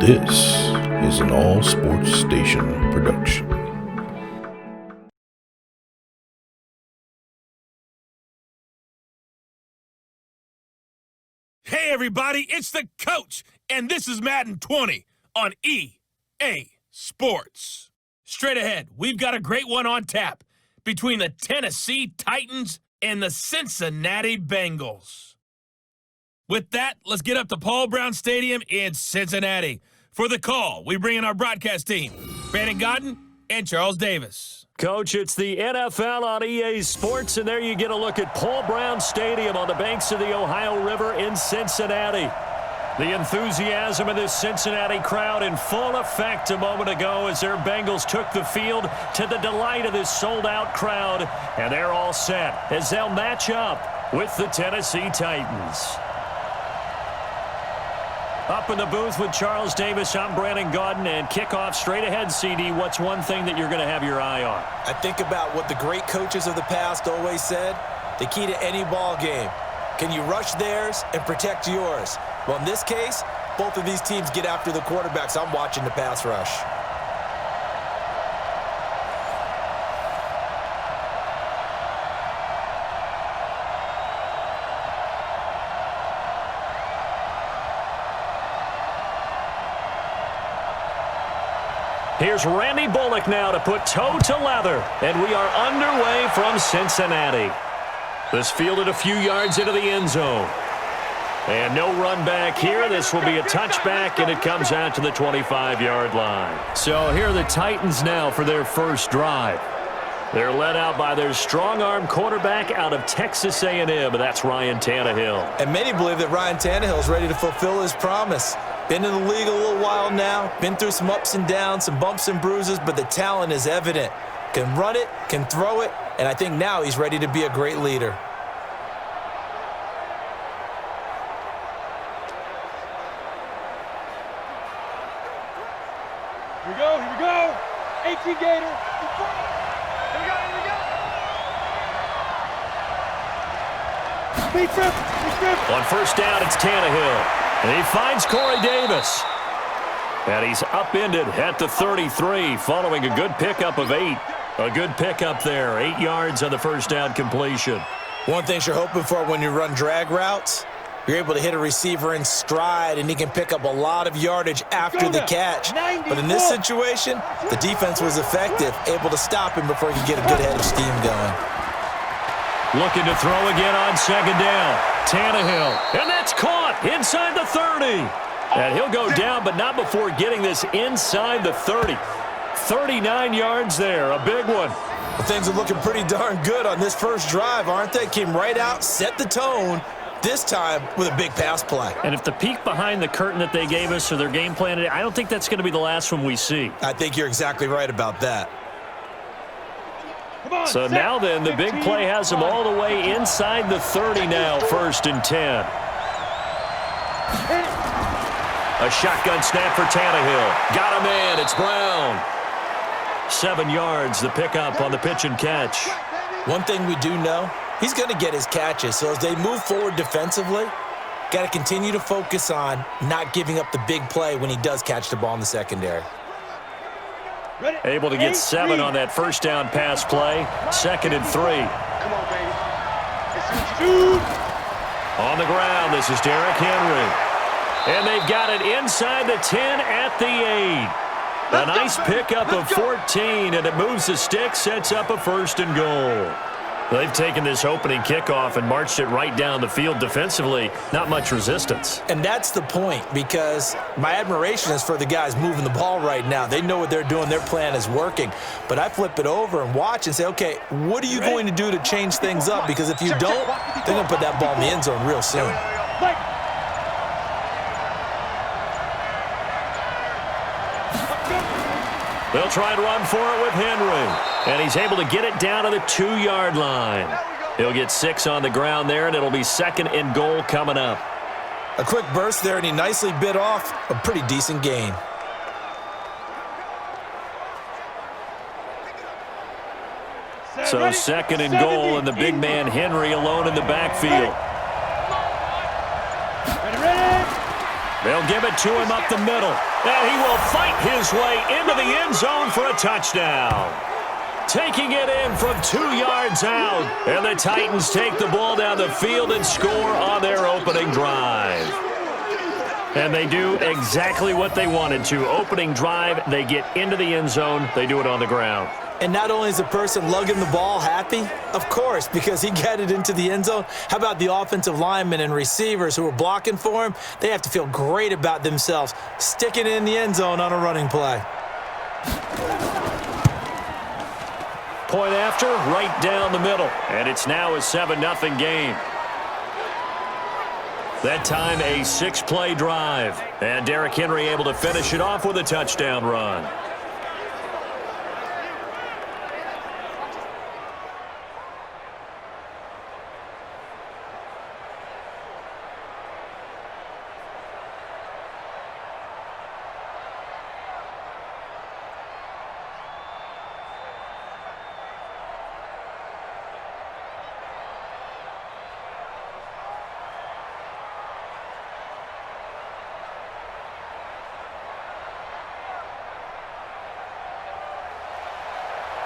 This is an All Sports Station production. Hey everybody, it's the coach, and this is Madden 20 on EA Sports. Straight ahead, we've got a great one on tap between the Tennessee Titans and the Cincinnati Bengals. With that, let's get up to Paul Brown Stadium in Cincinnati. For the call, we bring in our broadcast team, Brandon Godden and Charles Davis. Coach, it's the NFL on EA Sports, and there you get a look at Paul Brown Stadium on the banks of the Ohio River in Cincinnati. The enthusiasm of this Cincinnati crowd in full effect a moment ago as their Bengals took the field to the delight of this sold-out crowd, and they're all set as they'll match up with the Tennessee Titans. Up in the booth with Charles Davis, I'm Brandon Godden, and kickoff straight ahead, CD. What's one thing that you're going to have your eye on? I think about what the great coaches of the past always said, the key to any ball game. Can you rush theirs and protect yours? Well, in this case, both of these teams get after the quarterbacks. I'm watching the pass rush. Here's Randy Bullock now to put toe to leather, and we are underway from Cincinnati. This fielded a few yards into the end zone. And no run back here. This will be a touchback, and it comes out to the 25-yard line. So here are the Titans now for their first drive. They're led out by their strong-arm quarterback out of Texas A&M, and that's Ryan Tannehill. And many believe that Ryan Tannehill is ready to fulfill his promise. Been in the league a little while now, been through some ups and downs, some bumps and bruises, but the talent is evident. Can run it, can throw it, and I think now he's ready to be a great leader. Here we go. 18 Gator. Here we go. Speed trip. On first down, it's Tannehill. And he finds Corey Davis. And he's upended at the 33 following a good pickup of 8. A good pickup there. 8 yards on the first down completion. One thing you're hoping for when you run drag routes, you're able to hit a receiver in stride, and he can pick up a lot of yardage after the catch. But in this situation, the defense was effective, able to stop him before he could get a good head of steam going. Looking to throw again on second down. Tannehill. And that's caught inside the 30. And he'll go down, but not before getting this inside the 30. 39 yards there. A big one. Well, things are looking pretty darn good on this first drive, aren't they? Came right out, set the tone, this time with a big pass play. And if the peek behind the curtain that they gave us or their game plan, I don't think that's going to be the last one we see. I think you're exactly right about that. So now then, the big play has him all the way inside the 30 now, 1st and 10. A shotgun snap for Tannehill. Got him in. It's Brown. 7 yards, the pickup on the pitch and catch. One thing we do know, he's going to get his catches. So as they move forward defensively, got to continue to focus on not giving up the big play when he does catch the ball in the secondary. Able to get 7 on that first down pass play. 2nd and 3. Come on, baby. On the ground, this is Derrick Henry. And they've got it inside the 10 at the 8. A nice pickup of 14, and it moves the stick, sets up a 1st and goal. They've taken this opening kickoff and marched it right down the field defensively. Not much resistance. And that's the point, because my admiration is for the guys moving the ball right now. They know what they're doing. Their plan is working. But I flip it over and watch and say, okay, what are you going to do to change things up? Because if you don't, they're going to put that ball in the end zone real soon. They'll try and run for it with Henry. And he's able to get it down to the 2-yard line. He'll get 6 on the ground there, and it'll be 2nd and goal coming up. A quick burst there, and he nicely bit off a pretty decent gain. So 2nd and goal, and the big man Henry alone in the backfield. They'll give it to him up the middle. And he will fight his way into the end zone for a touchdown. Taking it in from 2 yards out. And the Titans take the ball down the field and score on their opening drive. And they do exactly what they wanted to. Opening drive, they get into the end zone. They do it on the ground. And not only is the person lugging the ball happy, of course, because he got it into the end zone. How about the offensive linemen and receivers who are blocking for him? They have to feel great about themselves, sticking it in the end zone on a running play. Point after, right down the middle. And it's now a 7-0 game. That time, a 6-play drive. And Derrick Henry able to finish it off with a touchdown run.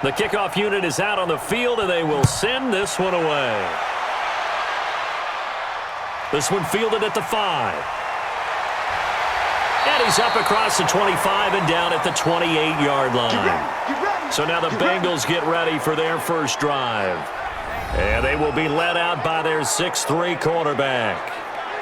The kickoff unit is out on the field, and they will send this one away. This one fielded at the 5. And he's up across the 25 and down at the 28-yard line. So now the Bengals get ready for their first drive. And they will be led out by their 6'3" quarterback.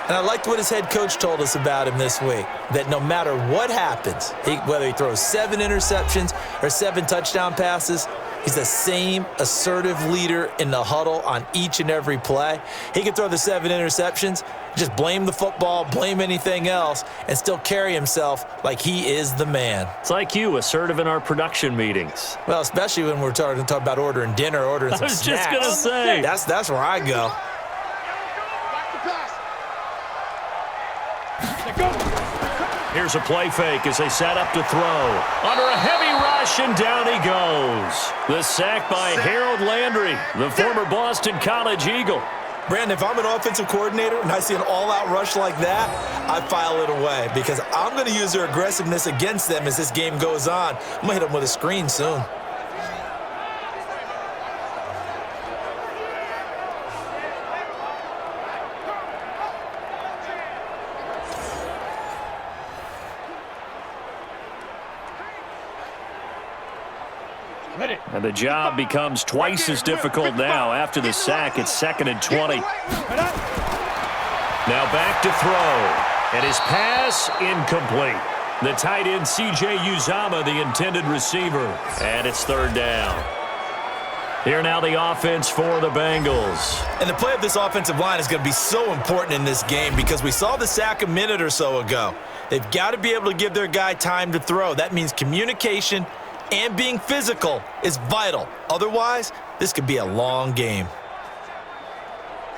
And I liked what his head coach told us about him this week, that no matter what happens, whether he throws 7 interceptions or 7 touchdown passes, he's the same assertive leader in the huddle on each and every play. He can throw the 7 interceptions, just blame the football, blame anything else, and still carry himself like he is the man. It's like you, assertive in our production meetings. Well, especially when we're talking about ordering dinner, ordering some snacks. I was just going to say. That's where I go. Here's a play fake as they set up to throw. Under a heavy rush, and down he goes. The sack by Harold Landry, the former Boston College Eagle. Brandon, if I'm an offensive coordinator and I see an all-out rush like that, I file it away because I'm going to use their aggressiveness against them as this game goes on. I'm going to hit them with a screen soon. And the job becomes twice as difficult now. After the sack, it's 2nd and 20. Now back to throw. And his pass incomplete. The tight end, C.J. Uzomah, the intended receiver. And it's 3rd down. Here now the offense for the Bengals. And the play of this offensive line is going to be so important in this game because we saw the sack a minute or so ago. They've got to be able to give their guy time to throw. That means communication and being physical is vital. Otherwise, this could be a long game.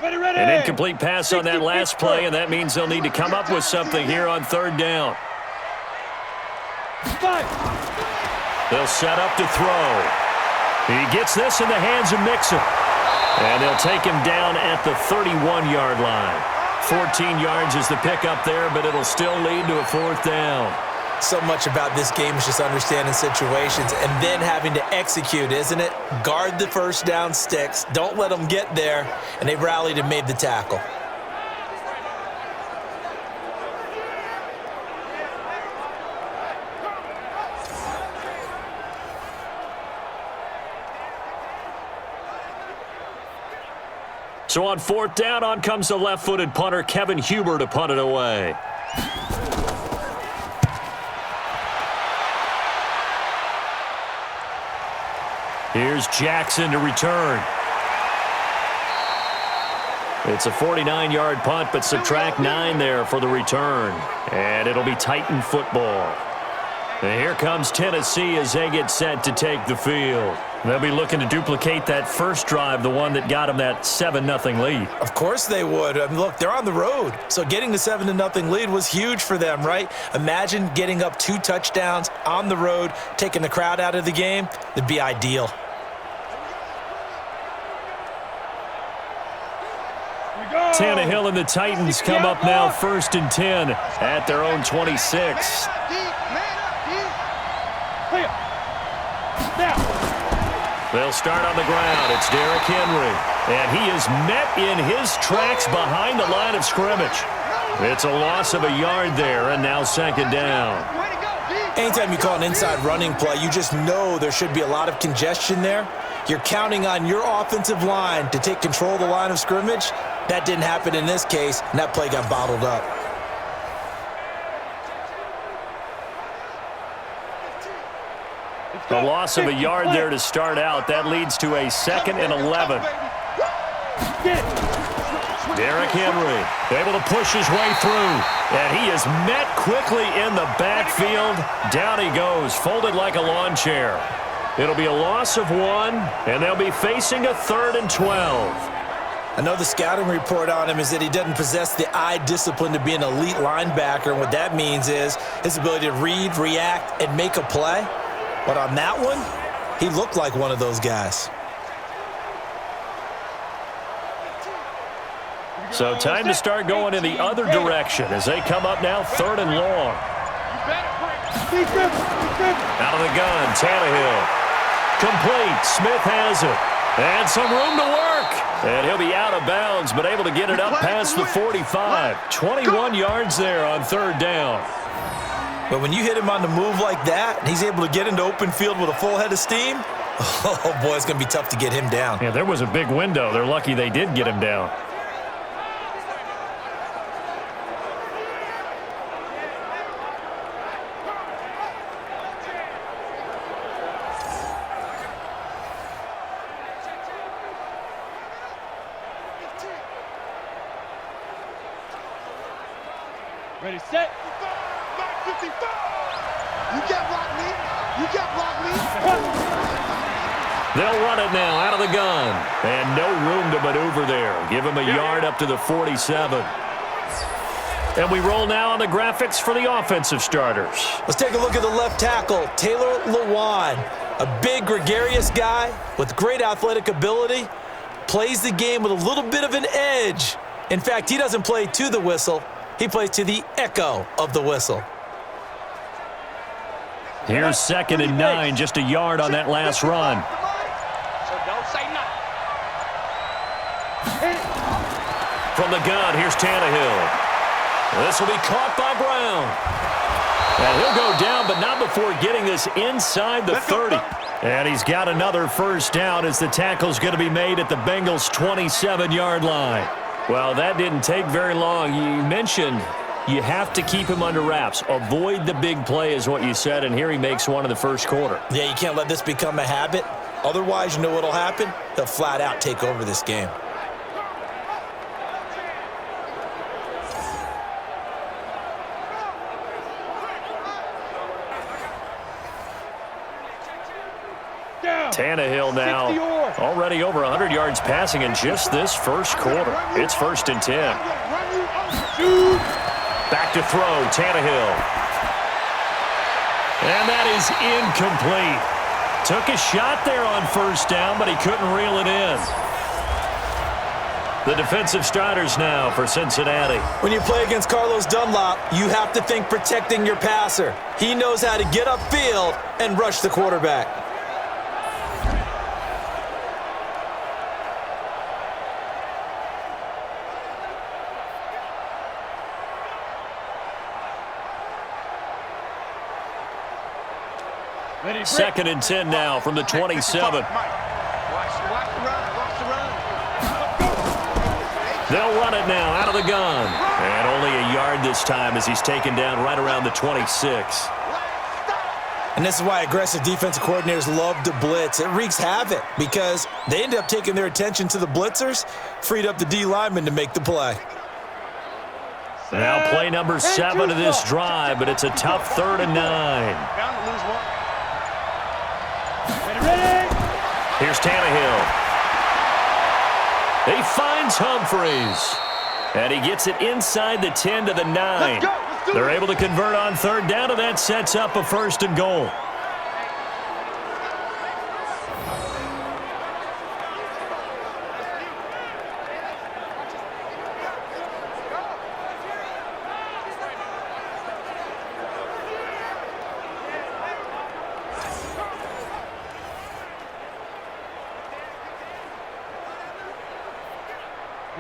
An incomplete pass on that last play, and that means they'll need to come up with something here on 3rd down. They'll set up to throw. He gets this in the hands of Mixon. And they'll take him down at the 31-yard line. 14 yards is the pickup there, but it'll still lead to a 4th down. So much about this game is just understanding situations and then having to execute, isn't it? Guard the first down sticks. Don't let them get there. And they rallied and made the tackle. So on 4th down, on comes the left-footed punter, Kevin Huber, to punt it away. Here's Jackson to return. It's a 49-yard punt, but subtract 9 there for the return. And it'll be Titan football. And here comes Tennessee as they get set to take the field. They'll be looking to duplicate that first drive, the one that got them that 7-0 lead. Of course they would. I mean, look, they're on the road. So getting the 7-0 lead was huge for them, right? Imagine getting up 2 touchdowns on the road, taking the crowd out of the game. It'd be ideal. Here we go. Tannehill and the Titans come up now 1st and 10 at their own 26. They'll start on the ground. It's Derrick Henry. And he is met in his tracks behind the line of scrimmage. It's a loss of a yard there, and now 2nd down. Anytime you call an inside running play, you just know there should be a lot of congestion there. You're counting on your offensive line to take control of the line of scrimmage. That didn't happen in this case, and that play got bottled up. A loss of a yard there to start out. That leads to a 2nd and 11. Derrick Henry able to push his way through. And he is met quickly in the backfield. Down he goes, folded like a lawn chair. It'll be a loss of 1, and they'll be facing a 3rd and 12. I know the scouting report on him is that he doesn't possess the eye discipline to be an elite linebacker. And what that means is his ability to read, react, and make a play. But on that one, he looked like one of those guys. So time to start going in the other direction as they come up now 3rd and long. Out of the gun, Tannehill. Complete. Smith has it. And some room to work. And he'll be out of bounds, but able to get it up past the 45. 21 yards there on 3rd down. But when you hit him on the move like that, and he's able to get into open field with a full head of steam, oh, boy, it's going to be tough to get him down. Yeah, there was a big window. They're lucky they did get him down. Ready, set. You can't block me. You can't block me. They'll run it now out of the gun. And no room to maneuver there. Give him a yard up to the 47. And we roll now on the graphics for the offensive starters. Let's take a look at the left tackle, Taylor Lewan. A big, gregarious guy with great athletic ability. Plays the game with a little bit of an edge. In fact, he doesn't play to the whistle. He plays to the echo of the whistle. Here's 2nd and 9, just a yard on that last run. So don't say nothing. From the gun, here's Tannehill. This will be caught by Brown. And he'll go down, but not before getting this inside the 30. And he's got another 1st down as the tackle's going to be made at the Bengals' 27-yard line. Well, that didn't take very long. You mentioned you have to keep him under wraps. Avoid the big play is what you said, and here he makes one in the 1st quarter. Yeah, you can't let this become a habit. Otherwise, you know what'll happen? They'll flat out take over this game. Tannehill now already over 100 yards passing in just this 1st quarter. It's 1st and 10. Back to throw, Tannehill. And that is incomplete. Took a shot there on 1st down, but he couldn't reel it in. The defensive starters now for Cincinnati. When you play against Carlos Dunlop, you have to think protecting your passer. He knows how to get upfield and rush the quarterback. Ready, 2nd and 10 now from the 27. They'll run it now out of the gun. And only a yard this time as he's taken down right around the 26. And this is why aggressive defensive coordinators love to blitz. It wreaks havoc because they end up taking their attention to the blitzers, freed up the D lineman to make the play. Now play number 7 of this drive, but it's a tough 3rd and 9. Bound to lose one. Ready. Here's Tannehill. He finds Humphreys. And he gets it inside the 10 to the 9. Let's go. They're able to convert on 3rd down, and that sets up a 1st and goal.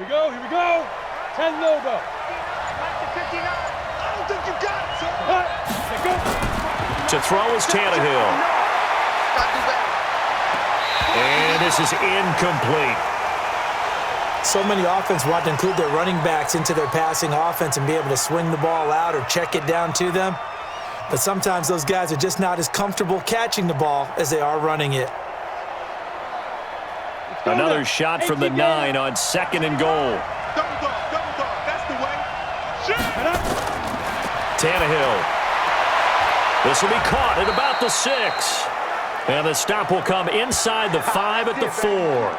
go, here we go. 10 no go. I don't think you got it, sir. Let go. To throw is Tannehill. Gotta do better. And this is incomplete. So many offenses want to include their running backs into their passing offense and be able to swing the ball out or check it down to them. But sometimes those guys are just not as comfortable catching the ball as they are running it. Another shot from the 9 on 2nd and goal. Double dog, that's the way. Tannehill. This will be caught at about the 6. And the stop will come inside the 5 at the 4.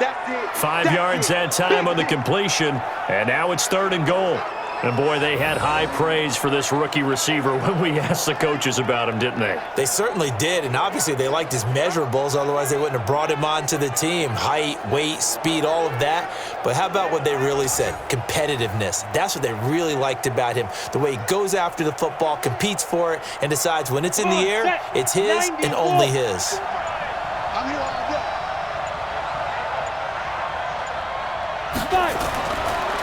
5 yards that time on the completion. And now it's 3rd and goal. And, boy, they had high praise for this rookie receiver when we asked the coaches about him, didn't they? They certainly did, and obviously they liked his measurables, otherwise they wouldn't have brought him onto the team. Height, weight, speed, all of that. But how about what they really said? Competitiveness. That's what they really liked about him. The way he goes after the football, competes for it, and decides when it's in the air, it's his and only his. I'm here all day.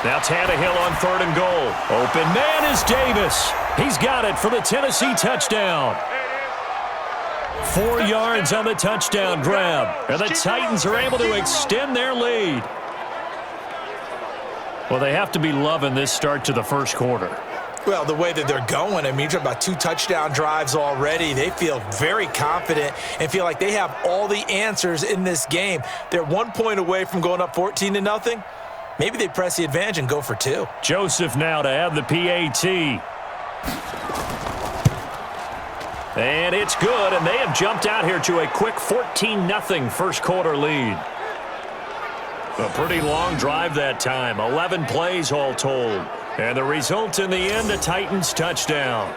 Now Tannehill on 3rd and goal. Open man is Davis. He's got it for the Tennessee touchdown. 4 yards on the touchdown grab. And the Titans are able to extend their lead. Well, they have to be loving this start to the first quarter. Well, the way that they're going, I mean, you're talking about 2 touchdown drives already. They feel very confident and feel like they have all the answers in this game. They're 1 point away from going up 14-0. Maybe they press the advantage and go for 2. Joseph now to have the PAT. And it's good, and they have jumped out here to a quick 14-0 first quarter lead. A pretty long drive that time, 11 plays all told. And the result in the end, a Titans touchdown.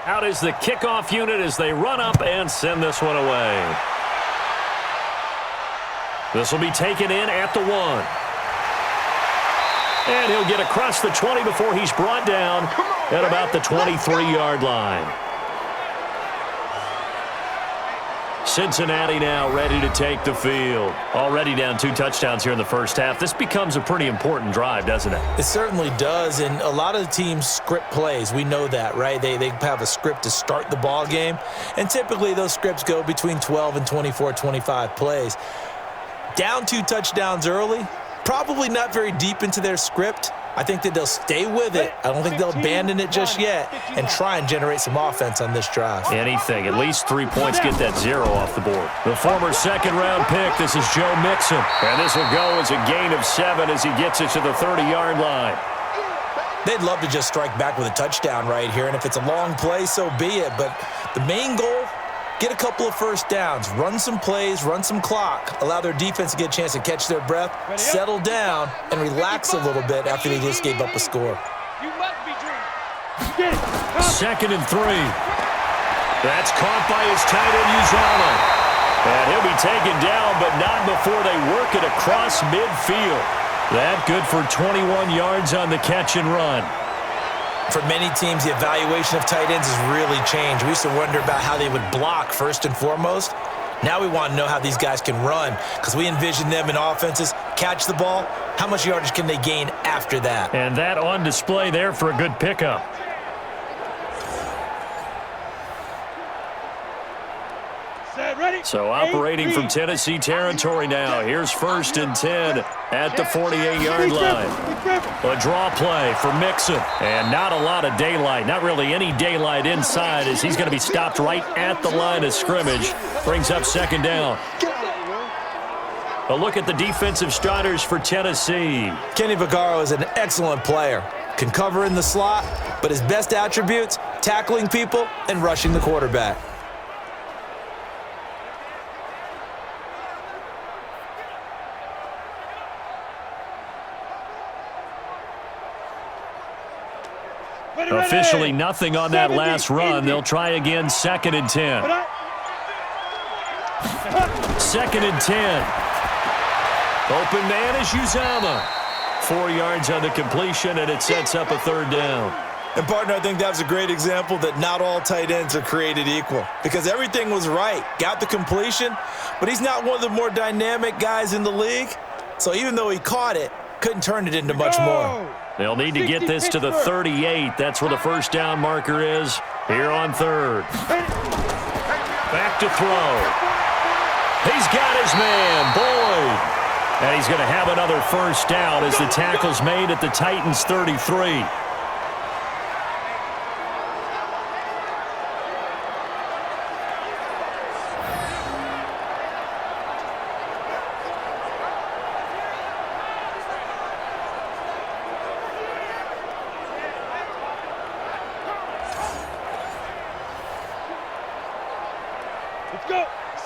Out is the kickoff unit as they run up and send this one away. This will be taken in at the 1. And he'll get across the 20 before he's brought down at about the 23-yard line. Cincinnati now ready to take the field. Already down 2 touchdowns here in the first half. This becomes a pretty important drive, doesn't it? It certainly does, and a lot of the teams script plays. We know that, right? They have a script to start the ball game, and typically those scripts go between 12 and 24, 25 plays. Down 2 touchdowns early, probably not very deep into their script. I think that they'll stay with it. I don't think they'll abandon it just yet and try and generate some offense on this drive. Anything. At least 3 points, get that 0 off the board. The former second-round pick, this is Joe Mixon. And this will go as a gain of 7 as he gets it to the 30-yard line. They'd love to just strike back with a touchdown right here, and if it's a long play, so be it. But the main goal, get a couple of first downs, run some plays, run some clock, allow their defense to get a chance to catch their breath, settle down, and relax a little bit after they just gave up a score. You must be dreaming. 2nd and 3. That's caught by his tight end, Uzama. And he'll be taken down, but not before they work it across midfield. That good for 21 yards on the catch and run. For many teams, the evaluation of tight ends has really changed. We used to wonder about how they would block first and foremost. Now we want to know how these guys can run because we envision them in offenses, catch the ball, how much yardage can they gain after that? And that on display there for a good pickup. So operating from Tennessee territory now. Here's 1st and 10 at the 48-yard line. A draw play for Mixon. And not a lot of daylight. Not really any daylight inside as he's going to be stopped right at the line of scrimmage. Brings up 2nd down. A look at the defensive starters for Tennessee. Kenny Vaccaro is an excellent player. Can cover in the slot, but his best attributes, tackling people and rushing the quarterback. Officially nothing on that last run. They'll try again, 2nd and 10. 2nd and 10. Open man is Uzama. 4 yards on the completion, and it sets up a 3rd down. And, partner, I think that was a great example that not all tight ends are created equal because everything was right. Got the completion, but he's not one of the more dynamic guys in the league. So even though he caught it, couldn't turn it into much more. They'll need to get this to the 38. That's where the 1st down marker is here on 3rd. Back to throw. He's got his man, Boyd. And he's going to have another 1st down as the tackle's made at the Titans' 33.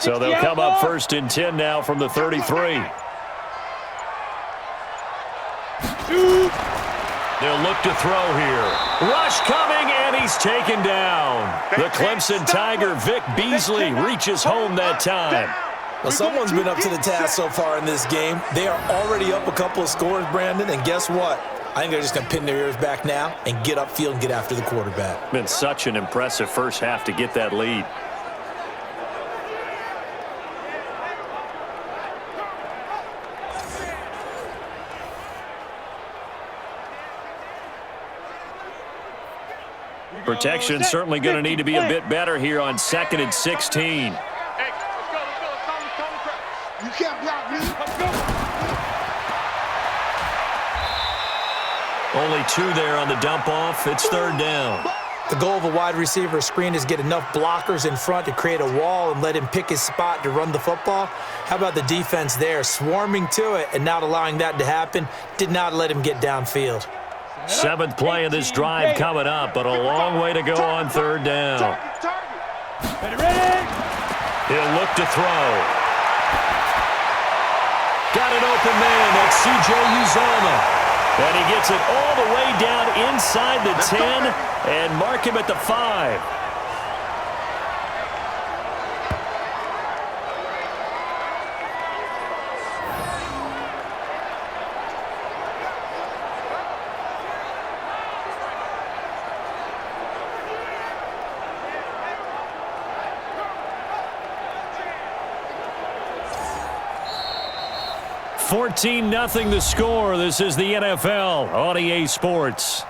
So they'll come up 1st and 10 now from the 33. They'll look to throw here. Rush coming, and he's taken down. The Clemson Tiger, Vic Beasley, reaches home that time. Well, someone's been up to the task so far in this game. They are already up a couple of scores, Brandon, and guess what? I think they're just going to pin their ears back now and get upfield and get after the quarterback. Been such an impressive first half to get that lead. Protection certainly going to need to be a bit better here on 2nd and 16. You can't block me. Only 2 there on the dump off. It's 3rd down. The goal of a wide receiver screen is get enough blockers in front to create a wall and let him pick his spot to run the football. How about the defense there, swarming to it and not allowing that to happen? Did not let him get downfield. 7th play of this drive coming up, but a long way to go on 3rd down. He'll look to throw. Got an open man. That's C.J. Uzama. And he gets it all the way down inside the 10 and mark him at the 5. $14-0 the score. This is the NFL on EA Sports.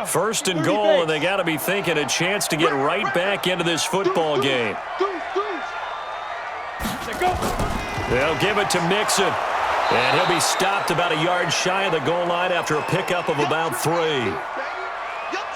First and goal, and they got to be thinking a chance to get right back into this football game. They'll give it to Mixon, and he'll be stopped about a yard shy of the goal line after a pickup of about 3.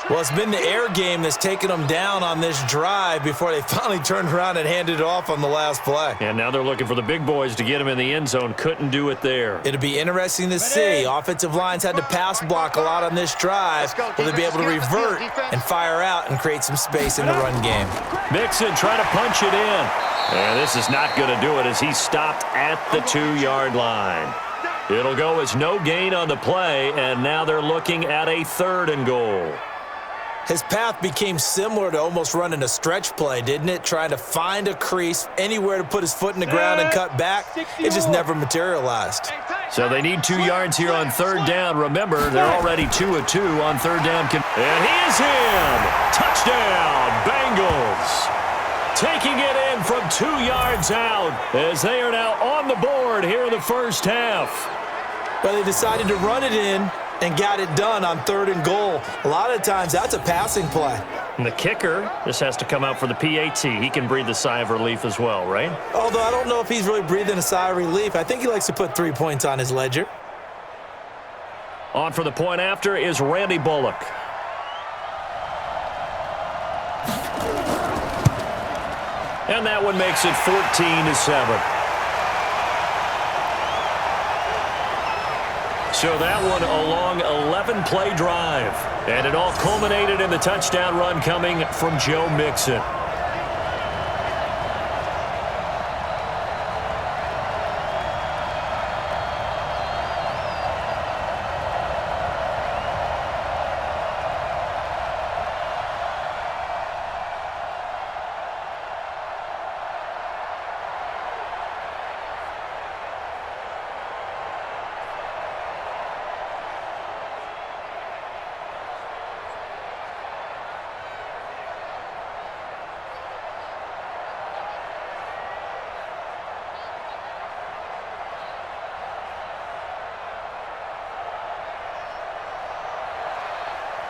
Well, it's been the air game that's taken them down on this drive before they finally turned around and handed it off on the last play. And now they're looking for the big boys to get him in the end zone. Couldn't do it there. It'll be interesting to see. Offensive lines had to pass block a lot on this drive. Will they be able to revert and fire out and create some space in the run game? Mixon trying to punch it in. And this is not going to do it as he's stopped at the 2-yard line. It'll go as no gain on the play, and now they're looking at a 3rd and goal. His path became similar to almost running a stretch play, didn't it? Trying to find a crease, anywhere to put his foot in the ground and cut back. It just never materialized. So they need 2 yards here on 3rd down. Remember, they're already 2 of 2 on 3rd down. And he is in. Touchdown, Bengals. Taking it in from 2 yards out as they are now on the board here in the first half. But they decided to run it in and got it done on 3rd and goal. A lot of times, that's a passing play. And the kicker, this has to come out for the PAT. He can breathe a sigh of relief as well, right? Although I don't know if he's really breathing a sigh of relief. I think he likes to put 3 points on his ledger. On for the point after is Randy Bullock. And that one makes it 14-7. So that one a long 11-play drive. And it all culminated in the touchdown run coming from Joe Mixon.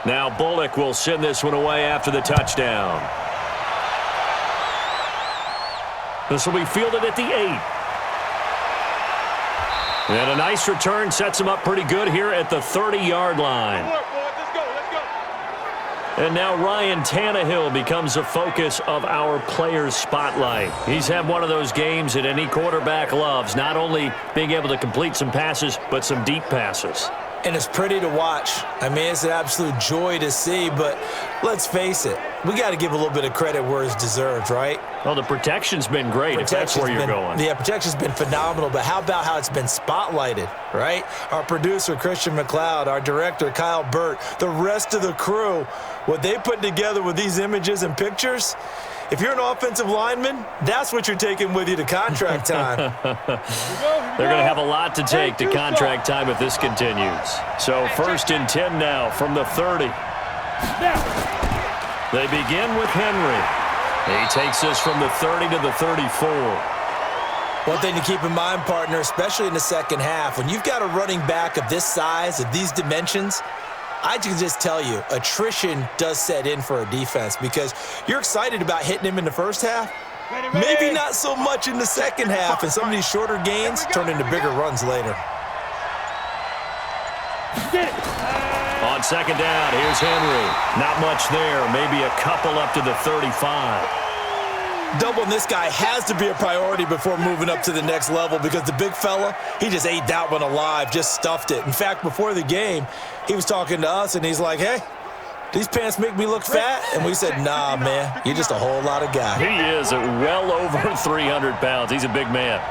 Now Bullock will send this one away after the touchdown. This will be fielded at the 8. And a nice return sets him up pretty good here at the 30-yard line. Let's go. And now Ryan Tannehill becomes the focus of our players' spotlight. He's had one of those games that any quarterback loves, not only being able to complete some passes, but some deep passes. And it's pretty to watch. I mean, it's an absolute joy to see, but let's face it, we got to give a little bit of credit where it's deserved, right? Well, the protection's been great, if that's where you're going. Yeah, protection's been phenomenal, but how about how it's been spotlighted, right? Our producer, Christian McLeod, our director, Kyle Burt, the rest of the crew, what they put together with these images and pictures, if you're an offensive lineman, that's what you're taking with you to contract time. They're going to have a lot to take to contract time if this continues. So 1st and 10 now from the 30. They begin with Henry. He takes this from the 30 to the 34. One thing to keep in mind, partner, especially in the second half, when you've got a running back of this size, of these dimensions, I can just tell you, attrition does set in for a defense because you're excited about hitting him in the first half. Maybe not so much in the second half, and some of these shorter gains turn into bigger runs later. On second down, here's Henry. Not much there, maybe a couple up to the 35. Doubling this guy has to be a priority before moving up to the next level because the big fella, he just ate that one alive, just stuffed it. In fact, before the game, he was talking to us, and he's like, hey, these pants make me look fat? And we said, nah, man, you're just a whole lot of guy. He is well over 300 pounds. He's a big man.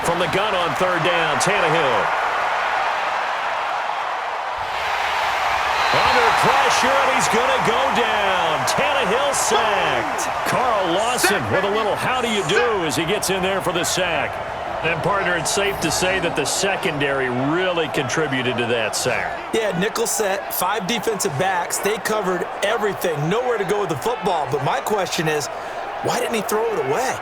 From the gun on third down, Tannehill. Under pressure, and he's going to go down. Tannehill sacked. Carl Lawson with a little how do you do as he gets in there for the sack. And, partner, it's safe to say that the secondary really contributed to that sack. Yeah, nickel set, 5 defensive backs. They covered everything. Nowhere to go with the football. But my question is, why didn't he throw it away?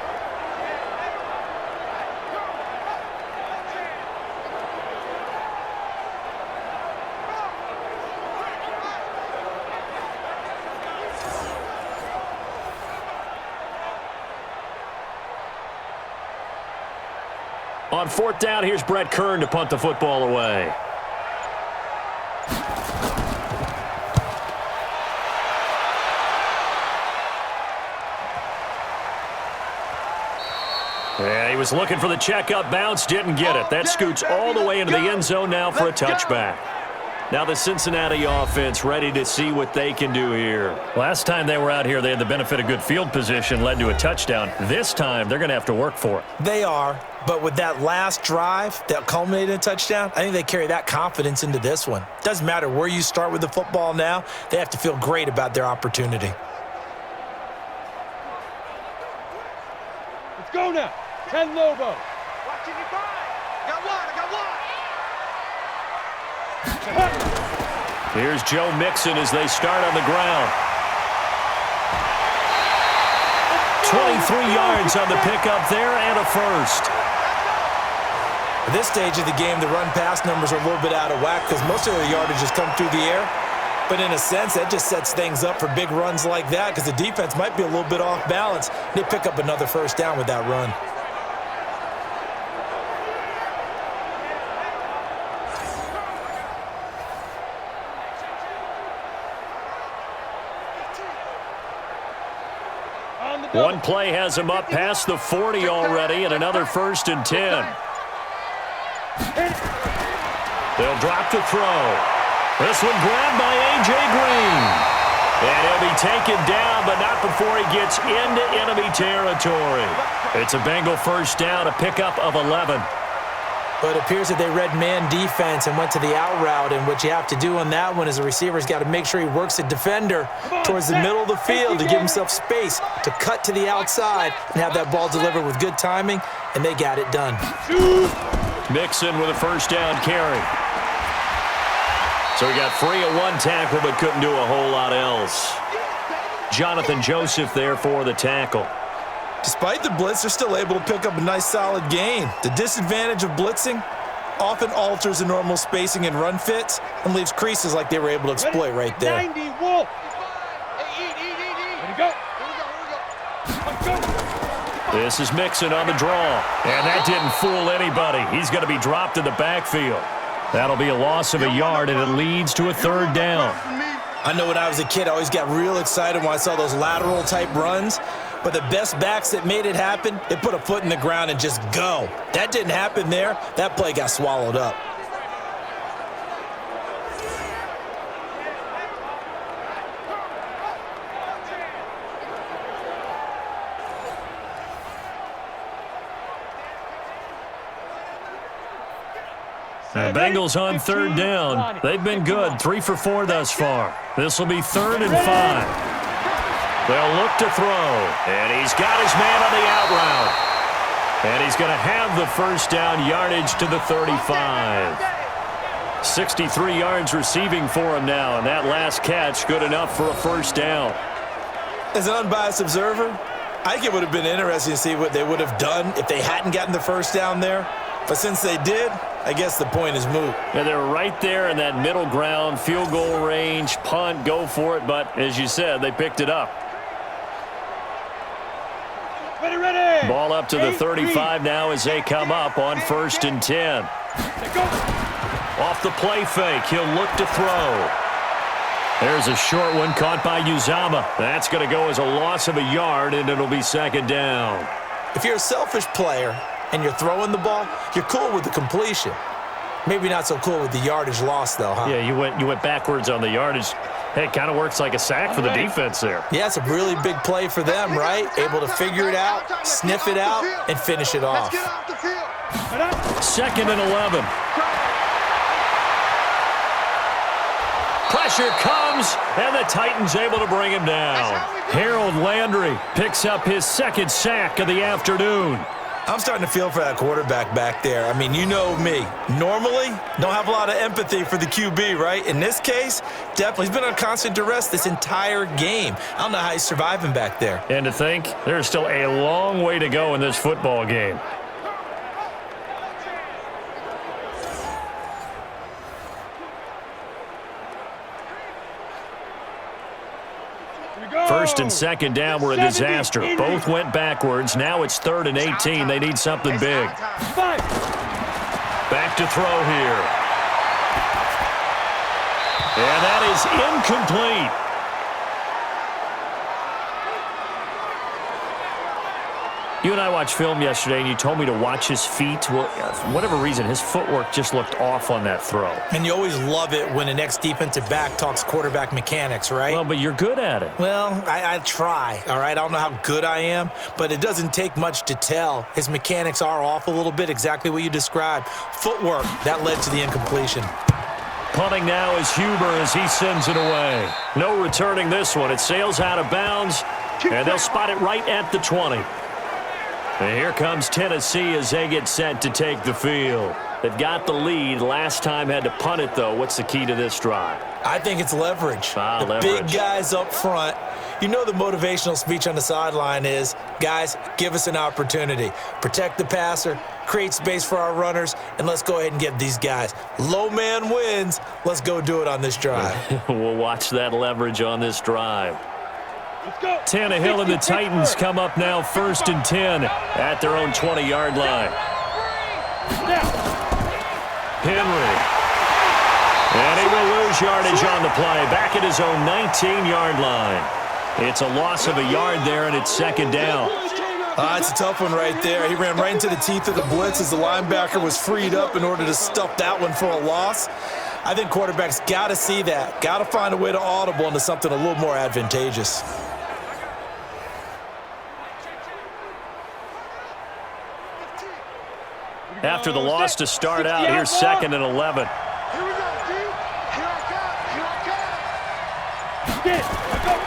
On fourth down, here's Brett Kern to punt the football away. Yeah, he was looking for the checkup bounce, didn't get it. That scoots all the way into the end zone now for a touchback. Now the Cincinnati offense ready to see what they can do here. Last time they were out here, they had the benefit of good field position, led to a touchdown. This time, they're going to have to work for it. They are, but with that last drive that culminated in a touchdown, I think they carry that confidence into this one. Doesn't matter where you start with the football now, they have to feel great about their opportunity. Let's go now. 10 Lobo. Watching you find. Got one. I got one. Here's Joe Mixon as they start on the ground. 23 yards on the pickup there and a first. At this stage of the game, the run-pass numbers are a little bit out of whack because most of their yardage has come through the air. But in a sense, that just sets things up for big runs like that because the defense might be a little bit off balance. They pick up another first down with that run. One play has him up past the 40 already, and another 1st and 10. They'll drop to throw. This one grabbed by A.J. Green. And he'll be taken down, but not before he gets into enemy territory. It's a Bengal first down, a pickup of 11. But it appears that they read man defense and went to the out route, and what you have to do on that one is the receiver's got to make sure he works the defender towards the middle of the field to give himself space to cut to the outside and have that ball delivered with good timing, and they got it done. Mixon with a first down carry. So he got free of one tackle but couldn't do a whole lot else. Jonathan Joseph there for the tackle. Despite the blitz, they're still able to pick up a nice solid gain. The disadvantage of blitzing often alters the normal spacing and run fits and leaves creases like they were able to exploit right there. 90, Wolf. Here we go. This is Mixon on the draw. And that didn't fool anybody. He's going to be dropped in the backfield. That'll be a loss of a yard, and it leads to a third down. I know when I was a kid, I always got real excited when I saw those lateral-type runs. But the best backs that made it happen, they put a foot in the ground and just go. That didn't happen there. That play got swallowed up. The Bengals on third down. They've been good, 3 for 4 thus far. This will be 3rd and 5. They'll look to throw, and he's got his man on the out route. And he's going to have the first down, yardage to the 35. 63 yards receiving for him now, and that last catch good enough for a first down. As an unbiased observer, I think it would have been interesting to see what they would have done if they hadn't gotten the first down there. But since they did, I guess the point is moot. Yeah, they were right there in that middle ground, field goal range, punt, go for it. But as you said, they picked it up. Ready. Ball up to the 35 now as they come up on 1st and 10. Off the play fake, he'll look to throw. There's a short one caught by Uzama. That's going to go as a loss of a yard, and it'll be 2nd down. If you're a selfish player and you're throwing the ball, you're cool with the completion. Maybe not so cool with the yardage loss, though, huh? Yeah, you went backwards on the yardage. Hey, it kind of works like a sack for the defense there. Yeah, it's a really big play for them, right? Able to figure it out, sniff it out, and finish it off. 2nd and 11. Pressure comes, and the Titans able to bring him down. Harold Landry picks up his 2nd sack of the afternoon. I'm starting to feel for that quarterback back there. I mean, you know me. Normally, don't have a lot of empathy for the QB, right? In this case, definitely. He's been on constant duress this entire game. I don't know how he's surviving back there. And to think, there's still a long way to go in this football game. First and 2nd down were a disaster. Both went backwards. Now it's 3rd and 18. They need something big. Back to throw here. And that is incomplete. You and I watched film yesterday, and you told me to watch his feet. Well, for whatever reason, his footwork just looked off on that throw. And you always love it when an ex-defensive back talks quarterback mechanics, right? Well, but you're good at it. Well, I try, all right? I don't know how good I am, but it doesn't take much to tell. His mechanics are off a little bit, exactly what you described. Footwork, that led to the incompletion. Punting now is Huber as he sends it away. No returning this one. It sails out of bounds, and they'll spot it right at the 20. And here comes Tennessee as they get set to take the field. They've got the lead. Last time had to punt it, though. What's the key to this drive? I think it's leverage. The big guys up front. You know the motivational speech on the sideline is, guys, give us an opportunity. Protect the passer, create space for our runners, and let's go ahead and get these guys. Low man wins. Let's go do it on this drive. We'll watch that leverage on this drive. Tannehill and the Titans come up now 1st and 10 at their own 20-yard line. Henry. And he will lose yardage on the play. Back at his own 19-yard line. It's a loss of a yard there, and it's 2nd down. It's a tough one right there. He ran right into the teeth of the blitz as the linebacker was freed up in order to stuff that one for a loss. I think quarterbacks got to see that. Got to find a way to audible into something a little more advantageous. After the loss to start out, here's 2nd and 11. Here we go, D. Here I come. Here I come.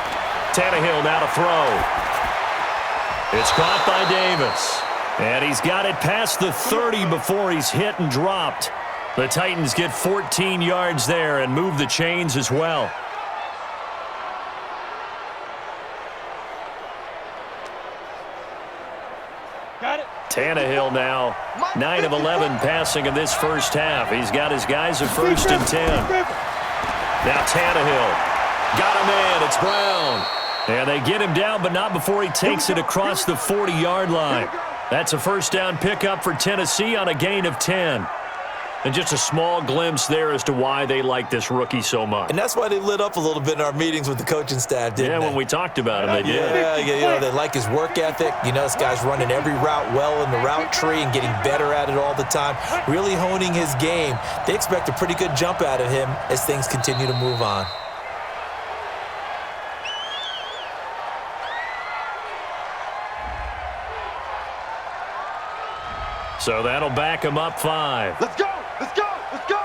Tannehill now to throw. It's caught by Davis. And he's got it past the 30 before he's hit and dropped. The Titans get 14 yards there and move the chains as well. Got it. Tannehill now, 9 of 11 passing in this first half. He's got his guys at 1st and 10. Now Tannehill. Got a man. It's Brown. And they get him down, but not before he takes it across the 40-yard line. That's a first down pickup for Tennessee on a gain of 10. And just a small glimpse there as to why they like this rookie so much. And that's why they lit up a little bit in our meetings with the coaching staff, didn't they? Yeah, when we talked about him, they did. Yeah, they like his work ethic. This guy's running every route well in the route tree and getting better at it all the time, really honing his game. They expect a pretty good jump out of him as things continue to move on. So that'll back him up 5. Let's go. Let's go. Let's go.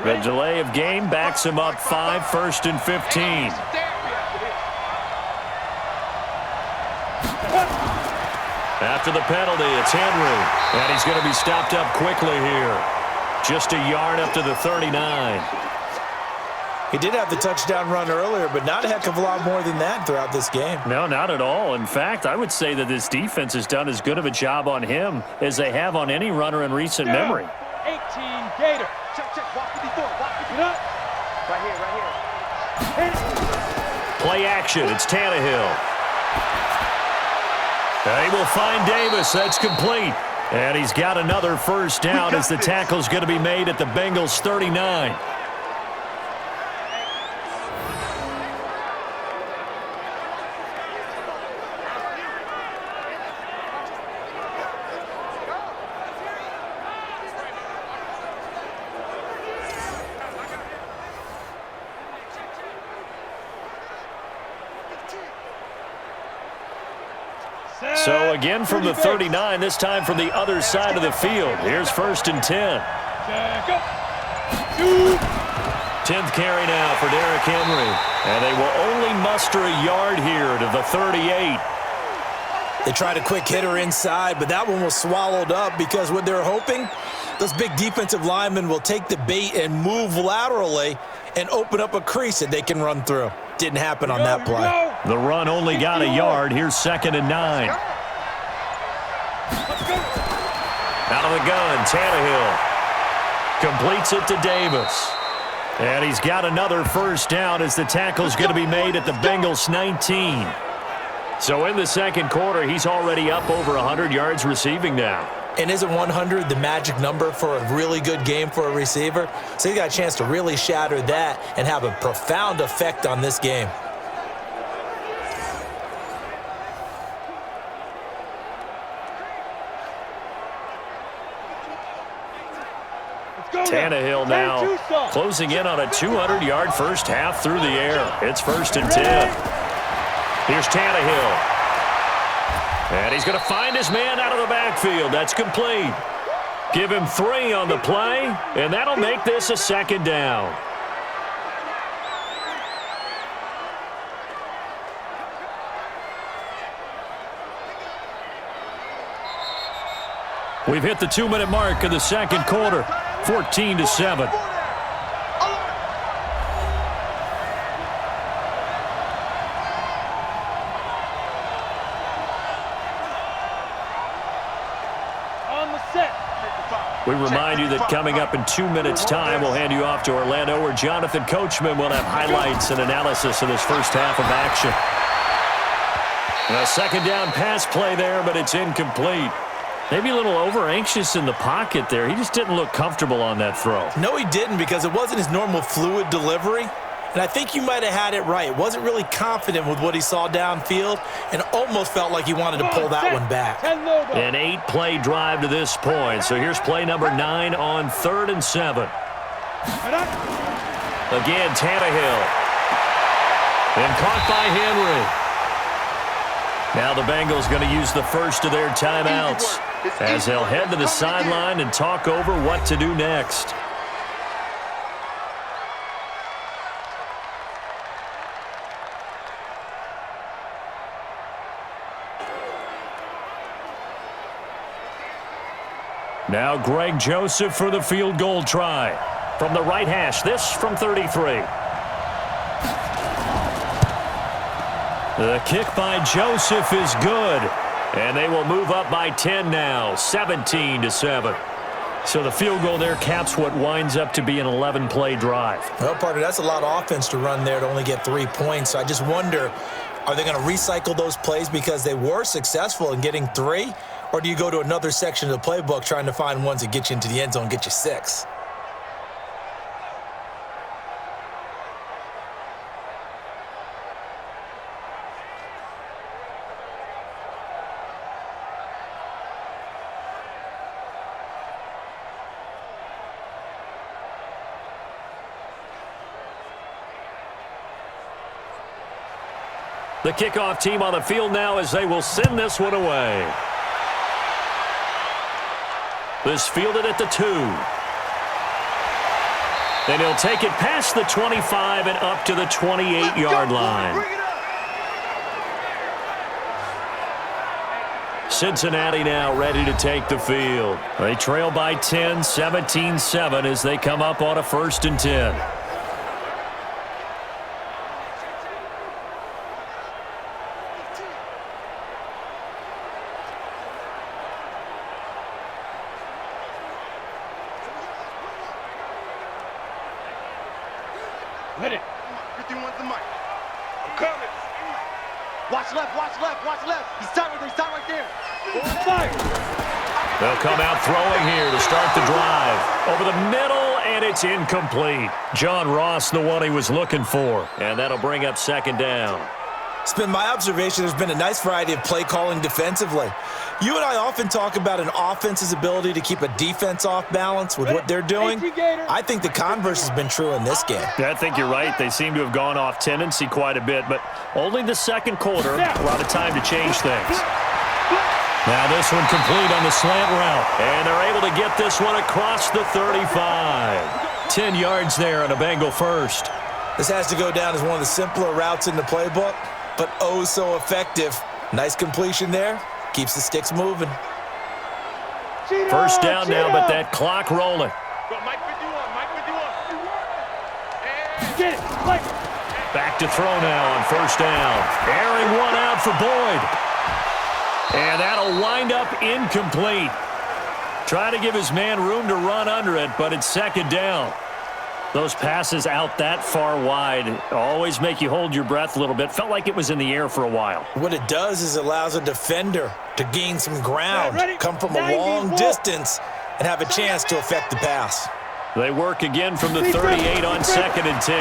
The delay of game backs him up 5, 1st and 15. After the penalty, it's Henry. And he's going to be stopped up quickly here. Just a yard up to the 39. He did have the touchdown run earlier, but not a heck of a lot more than that throughout this game. No, not at all. In fact, I would say that this defense has done as good of a job on him as they have on any runner in recent memory. 18 Gator. Check, check. Walk to the door. Walk to the Get door. up. Right here, right here. Play action. It's Tannehill. They will find Davis. That's complete. And he's got another first down as the tackle's going to be made at the Bengals' 39. So again from the 39, this time from the other side of the field. Here's 1st and 10. 10th carry now for Derrick Henry. And they will only muster a yard here to the 38. They tried a quick hitter inside, but that one was swallowed up because what they're hoping, those big defensive linemen will take the bait and move laterally and open up a crease that they can run through. Didn't happen on that play. The run only got a yard. Here's 2nd and 9. Out of the gun, Tannehill completes it to Davis. And he's got another first down as the tackle's going to be made at the Bengals' 19. So in the second quarter, he's already up over 100 yards receiving now. And isn't 100 the magic number for a really good game for a receiver? So he got a chance to really shatter that and have a profound effect on this game. Tannehill now closing in on a 200-yard first half through the air. It's 1st and 10. Here's Tannehill. And he's going to find his man out of the backfield. That's complete. Give him 3 on the play, and that'll make this a 2nd down. We've hit the 2-minute mark of the second quarter, 14-7. On the set. We remind you that coming up in 2 minutes' time, we'll hand you off to Orlando, where Jonathan Coachman will have highlights and analysis of this first half of action. A second down pass play there, but it's incomplete. Maybe a little over-anxious in the pocket there. He just didn't look comfortable on that throw. No, he didn't, because it wasn't his normal fluid delivery. And I think you might have had it right. Wasn't really confident with what he saw downfield and almost felt like he wanted to pull that one back. An 8-play drive to this point. So here's play number 9 on 3rd and 7. Again, Tannehill. And caught by Henry. Now the Bengals going to use the first of their timeouts as they'll head to the sideline and talk over what to do next. Now Greg Joseph for the field goal try. From the right hash, this from 33. The kick by Joseph is good. And they will move up by 10 now, 17-7. So the field goal there caps what winds up to be an 11-play drive. Well, partner, that's a lot of offense to run there to only get 3 points. So I just wonder, are they going to recycle those plays because they were successful in getting 3? Or do you go to another section of the playbook trying to find ones that get you into the end zone and get you 6? The kickoff team on the field now as they will send this one away. This fielded at the 2. Then he'll take it past the 25 and up to the 28-yard line. Cincinnati now ready to take the field. They trail by 10, 17-7 as they come up on a 1st and 10. Hit it. 51's the mic. I'm coming. Watch left, watch left, watch left. He's tight right there. Fire. They'll come out throwing here to start the drive. Over the middle, and it's incomplete. John Ross, the one he was looking for. And that'll bring up 2nd down. It's been my observation there's been a nice variety of play calling defensively. You and I often talk about an offense's ability to keep a defense off balance with what they're doing. I think the converse has been true in this game. Yeah, I think you're right. They seem to have gone off tendency quite a bit, but only the 2nd quarter, a lot of time to change things. Now this one complete on the slant route, and they're able to get this one across the 35. 10 yards there on a Bengal first. This has to go down as one of the simpler routes in the playbook, but oh so effective. Nice completion there. Keeps the sticks moving. First down now, but that clock rolling. Get it. Mike. Back to throw now on 1st down. Airing one out for Boyd. And that'll wind up incomplete. Trying to give his man room to run under it, but it's 2nd down. Those passes out that far wide always make you hold your breath a little bit. Felt like it was in the air for a while. What it does is it allows a defender to gain some ground, come from a long distance, and have a chance to affect the pass. They work again from the 38 on 2nd and 10.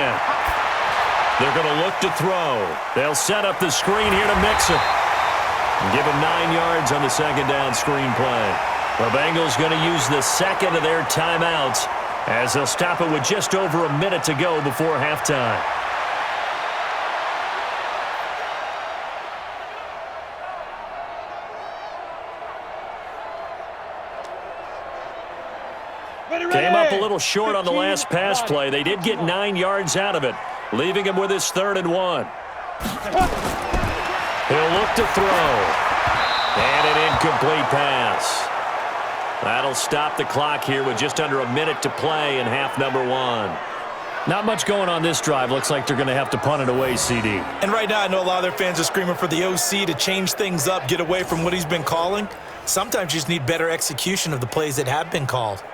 They're going to look to throw. They'll set up the screen here to Mixon. And give him 9 yards on the 2nd down screen play. The Bengals going to use the 2nd of their timeouts as they'll stop it with just over a minute to go before halftime. Came up a little short on the last pass play. They did get 9 yards out of it, leaving him with his 3rd and 1. He'll look to throw. And an incomplete pass. That'll stop the clock here with just under a minute to play in half number 1. Not much going on this drive. Looks like they're going to have to punt it away, CD. And right now I know a lot of their fans are screaming for the OC to change things up, get away from what he's been calling. Sometimes you just need better execution of the plays that have been called.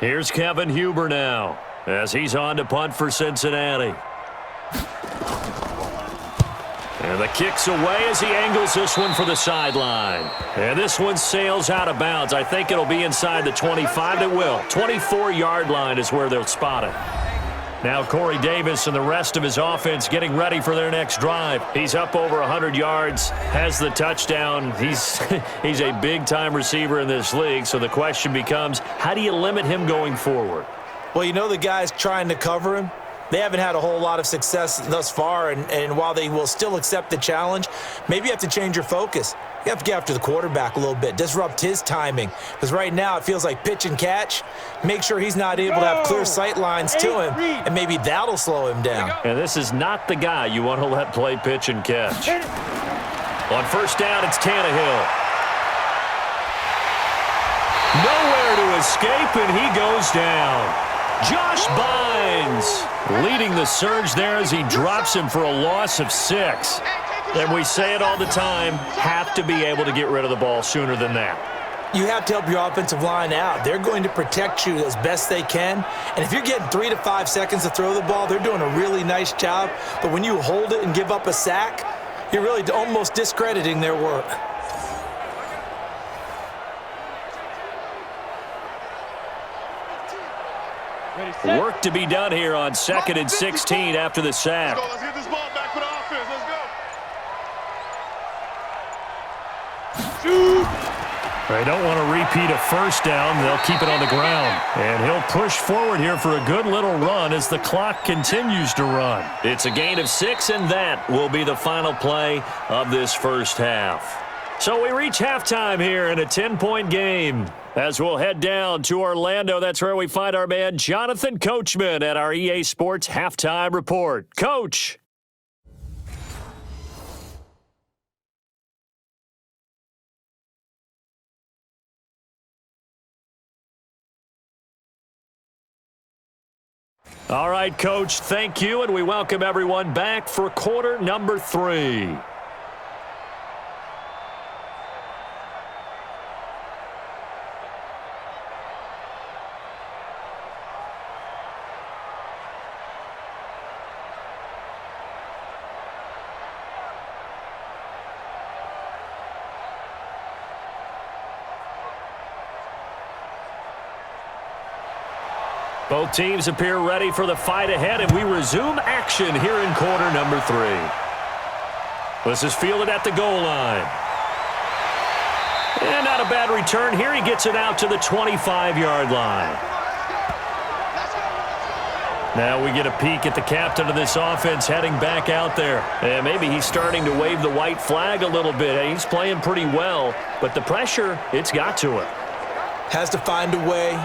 Here's Kevin Huber now as he's on to punt for Cincinnati. And the kick's away as he angles this one for the sideline. And this one sails out of bounds. I think it'll be inside the 25. It will. 24-yard line is where they'll spot it. Now Corey Davis and the rest of his offense getting ready for their next drive. He's up over 100 yards, has the touchdown. He's a big-time receiver in this league, so the question becomes, how do you limit him going forward? Well, you know the guys trying to cover him. They haven't had a whole lot of success thus far, and while they will still accept the challenge, maybe you have to change your focus. You have to get after the quarterback a little bit, disrupt his timing, because right now it feels like pitch and catch. Make sure he's not able to have clear sight lines to him, and maybe that'll slow him down. And this is not the guy you want to let play pitch and catch. On first down, it's Tannehill. Nowhere to escape, and he goes down. Josh Bynes leading the surge there as he drops him for a loss of 6. And we say it all the time, have to be able to get rid of the ball sooner than that. You have to help your offensive line out. They're going to protect you as best they can. And if you're getting 3 to 5 seconds to throw the ball, they're doing a really nice job. But when you hold it and give up a sack, you're really almost discrediting their work. Work to be done here on 2nd and 16 after the sack. Let's get this ball back for the offense. Let's go. They don't want to repeat a first down. They'll keep it on the ground. And he'll push forward here for a good little run as the clock continues to run. It's a gain of 6, and that will be the final play of this first half. So we reach halftime here in a 10-point game. As we'll head down to Orlando, that's where we find our man Jonathan Coachman at our EA Sports Halftime Report. Coach. All right, Coach, thank you, and we welcome everyone back for quarter number 3. Both teams appear ready for the fight ahead, and we resume action here in quarter number 3. This is fielded at the goal line. And not a bad return here. He gets it out to the 25-yard line. Now we get a peek at the captain of this offense heading back out there. And maybe he's starting to wave the white flag a little bit. He's playing pretty well, but the pressure, it's got to him. Has to find a way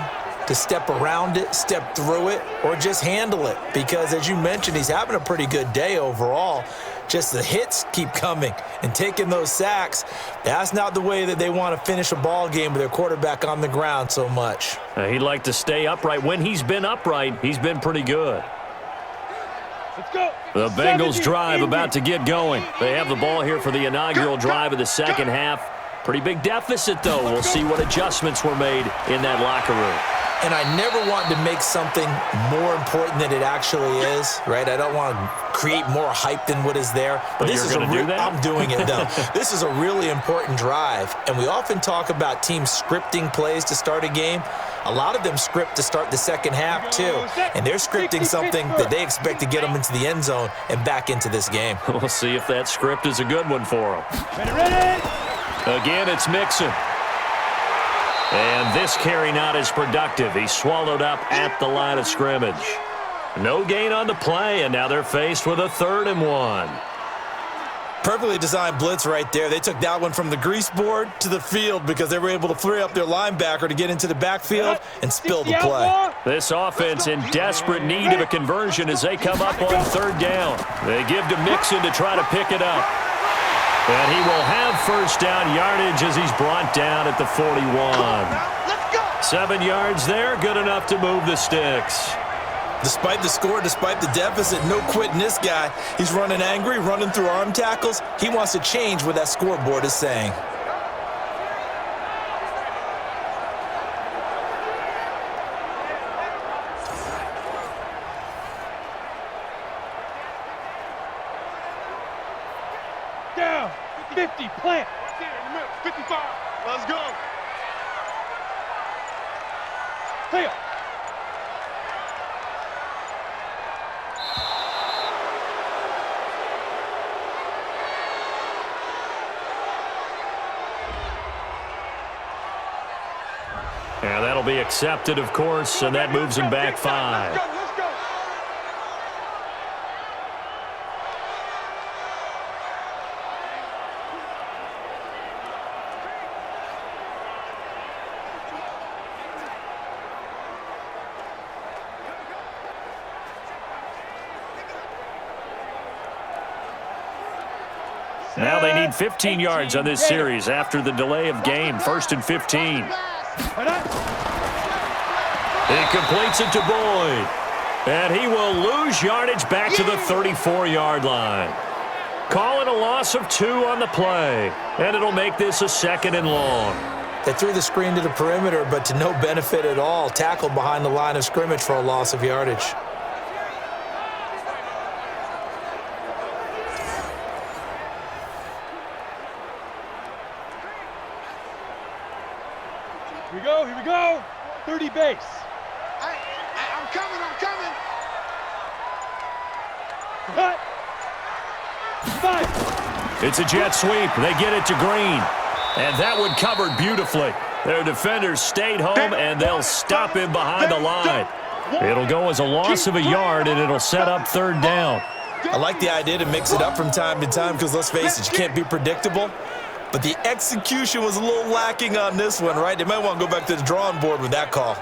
to step around it, step through it, or just handle it. Because as you mentioned, he's having a pretty good day overall. Just the hits keep coming and taking those sacks. That's not the way that they want to finish a ball game with their quarterback on the ground so much. He'd like to stay upright. When he's been upright, he's been pretty good. Let's go. The Bengals drive about to get going. They have the ball here for the inaugural drive of the second half. Pretty big deficit, though. We'll see what adjustments were made in that locker room. And I never want to make something more important than it actually is, right? I don't want to create more hype than what is there. But this is I'm doing it, though. This is a really important drive. And we often talk about teams scripting plays to start a game. A lot of them script to start the second half, too. And they're scripting something that they expect to get them into the end zone and back into this game. We'll see if that script is a good one for them. Ready. Again, it's Mixon. And this carry not as productive. He's swallowed up at the line of scrimmage. No gain on the play, and now they're faced with a 3rd and 1. Perfectly designed blitz right there. They took that one from the grease board to the field because they were able to free up their linebacker to get into the backfield and spill the play. This offense in desperate need of a conversion as they come up on 3rd down. They give to Mixon to try to pick it up. And he will have first down yardage as he's brought down at the 41. 7 yards there, good enough to move the sticks. Despite the score, despite the deficit, no quitting this guy. He's running angry, running through arm tackles. He wants to change what that scoreboard is saying. Down. 50, plant. 55. Let's go. Clear. And that'll be accepted, of course, and that moves him back 5. Let's go. Now they need 15 yards on this series after the delay of game. 1st and 15. He completes it to Boyd. And he will lose yardage back to the 34-yard line. Calling a loss of 2 on the play. And it'll make this a 2nd and long. They threw the screen to the perimeter, but to no benefit at all. Tackled behind the line of scrimmage for a loss of yardage. Here we go. 30 base. I'm coming. Cut. 5. It's a jet sweep. They get it to Green. And that one covered beautifully. Their defenders stayed home, and they'll stop him behind the line. It'll go as a loss of a yard, and it'll set up 3rd down. I like the idea to mix it up from time to time because, let's face it, you can't be predictable. But the execution was a little lacking on this one, right? They might want to go back to the drawing board with that call.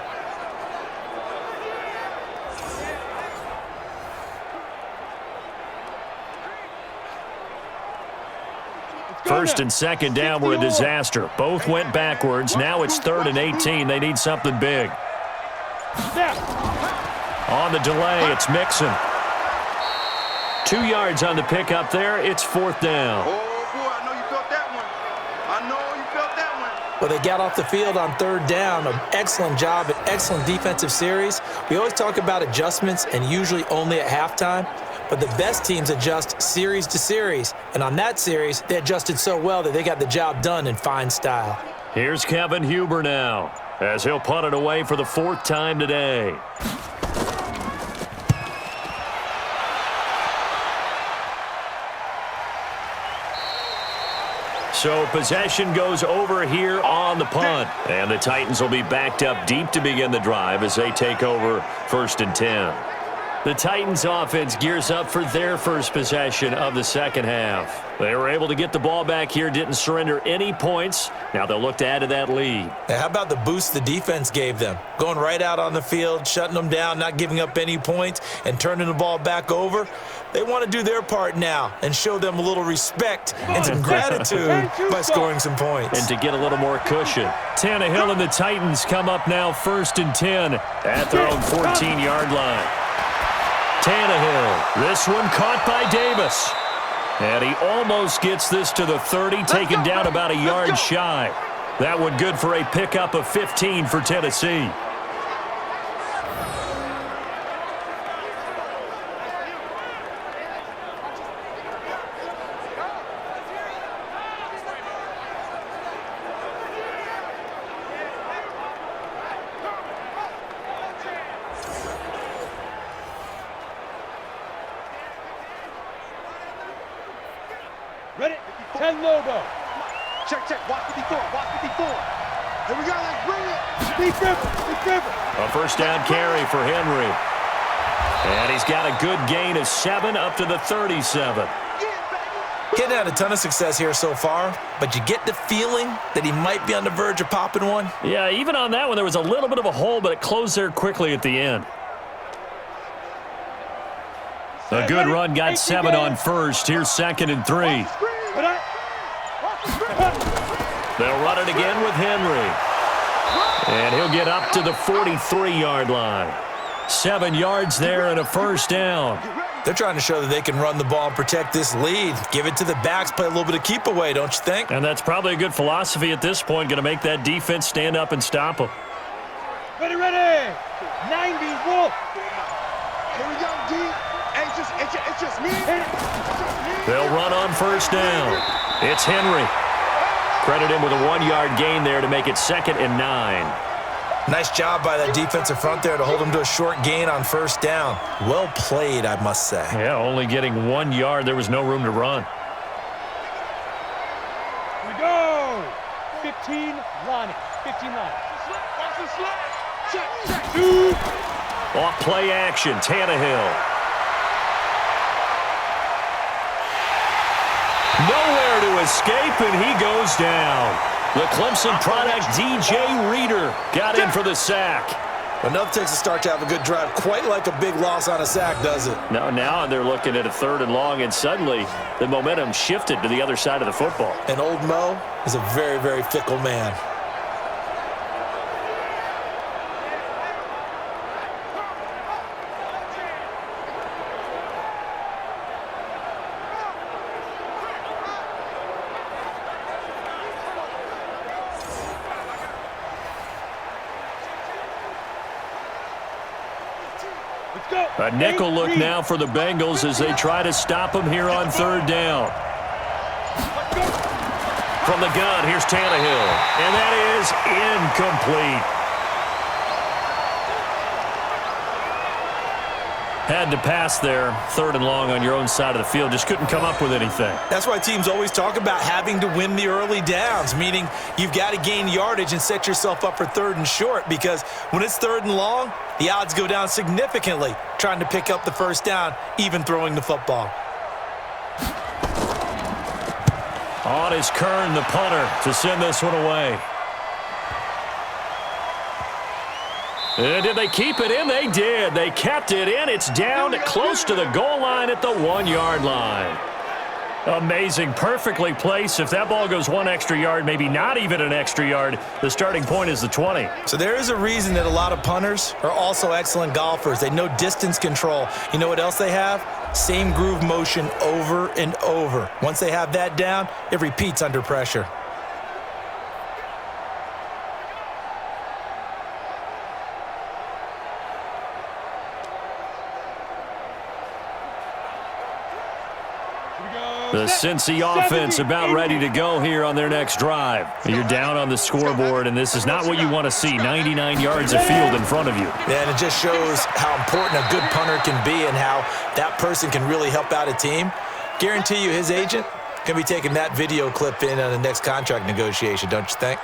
First and 2nd down were a disaster. Both went backwards. Now it's 3rd and 18. They need something big. On the delay, it's Mixon. 2 yards on the pickup there. It's 4th down. Well, they got off the field on 3rd down. An excellent job, an excellent defensive series. We always talk about adjustments and usually only at halftime. But the best teams adjust series to series. And on that series, they adjusted so well that they got the job done in fine style. Here's Kevin Huber now, as he'll punt it away for the 4th time today. So possession goes over here on the punt. And the Titans will be backed up deep to begin the drive as they take over 1st and 10. The Titans offense gears up for their first possession of the 2nd half. They were able to get the ball back here, didn't surrender any points. Now they'll look to add to that lead. Now, how about the boost the defense gave them? Going right out on the field, shutting them down, not giving up any points, and turning the ball back over. They want to do their part now and show them a little respect and some gratitude by scoring some points. And to get a little more cushion. Tannehill and the Titans come up now 1st and 10 at their own 14-yard line. Tannehill, this one caught by Davis. And he almost gets this to the 30, taken down about a yard shy. That one good for a pickup of 15 for Tennessee. Ready? 10 logo. Check. Watch 54. Here we go. Let's bring it. Deep river. A 1st down carry for Henry. And he's got a good gain of 7 up to the 37. Getting had a ton of success here so far, but you get the feeling that he might be on the verge of popping one. Yeah, even on that one, there was a little bit of a hole, but it closed there quickly at the end. A good run got 7 on 1st. Here's 2nd and 3. They'll run it again with Henry. And he'll get up to the 43-yard line. 7 yards there and a first down. They're trying to show that they can run the ball and protect this lead. Give it to the backs, play a little bit of keep away, don't you think? And that's probably a good philosophy at this point, going to make that defense stand up and stop them. Ready, ready. 90, Wolf. Here we go, D. Hey, it's just me. They'll run on first down. It's Henry. Credit him with a 1-yard gain there to make it 2nd and 9. Nice job by that defensive front there to hold him to a short gain on first down. Well played, I must say. Yeah, only getting 1 yard. There was no room to run. Here we go. 15, Lonnie. 15 line. Watch the slide. Check. 2. Off play action, Tannehill. Nowhere to escape, and he goes down. The Clemson product, DJ Reader, got in for the sack. Enough takes a start to have a good drive. Quite like a big loss on a sack, does it? No, now they're looking at a 3rd and long, and suddenly the momentum shifted to the other side of the football. And old Mo is a very, very fickle man. A nickel look now for the Bengals as they try to stop him here on 3rd down. From the gun, here's Tannehill. And that is incomplete. Had to pass there, 3rd and long on your own side of the field. Just couldn't come up with anything. That's why teams always talk about having to win the early downs, meaning you've got to gain yardage and set yourself up for 3rd and short, because when it's 3rd and long, the odds go down significantly trying to pick up the first down, even throwing the football. On is Kern, the punter, to send this one away. And did they keep it in? They did. They kept it in. It's down close to the goal line at the 1-yard line. Amazing. Perfectly placed. If that ball goes 1 extra yard, maybe not even an extra yard, the starting point is the 20. So there is a reason that a lot of punters are also excellent golfers. They know distance control. You know what else they have? Same groove motion over and over. Once they have that down, it repeats under pressure. The Cincy offense about ready to go here on their next drive. You're down on the scoreboard, and this is not what you want to see. 99 yards of field in front of you. Yeah, and it just shows how important a good punter can be and how that person can really help out a team. Guarantee you his agent can be taking that video clip in on the next contract negotiation, don't you think?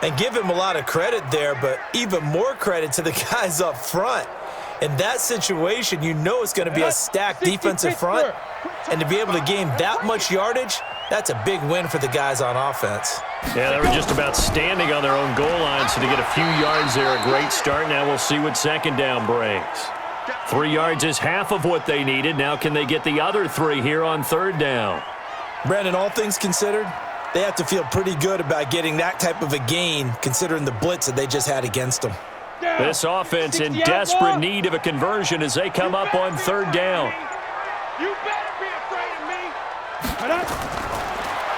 And give him a lot of credit there, but even more credit to the guys up front. In that situation, you know it's going to be a stacked defensive front. And to be able to gain that much yardage, that's a big win for the guys on offense. Yeah, they were just about standing on their own goal line, so to get a few yards there, a great start. Now we'll see what 2nd down brings. 3 yards is half of what they needed. Now can they get the other 3 here on 3rd down? Brandon, all things considered, they have to feel pretty good about getting that type of a gain, considering the blitz that they just had against them. This offense in desperate need of a conversion as they come up on 3rd down. You better be afraid of me.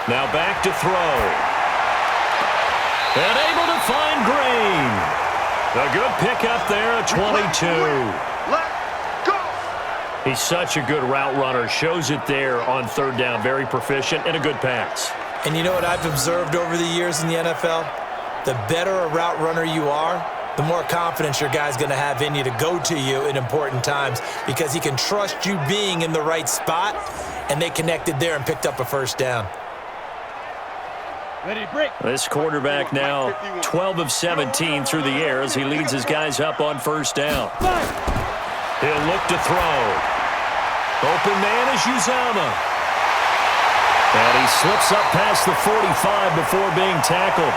Now back to throw. And able to find Green. A good pickup there at 22. Let's go. He's such a good route runner. Shows it there on 3rd down. Very proficient and a good pass. And you know what I've observed over the years in the NFL? The better a route runner you are, the more confidence your guy's going to have in you to go to you in important times, because he can trust you being in the right spot, and they connected there and picked up a first down. Ready, break. This quarterback now 12 of 17 through the air as he leads his guys up on 1st down. He'll look to throw. Open man is Uzama. And he slips up past the 45 before being tackled.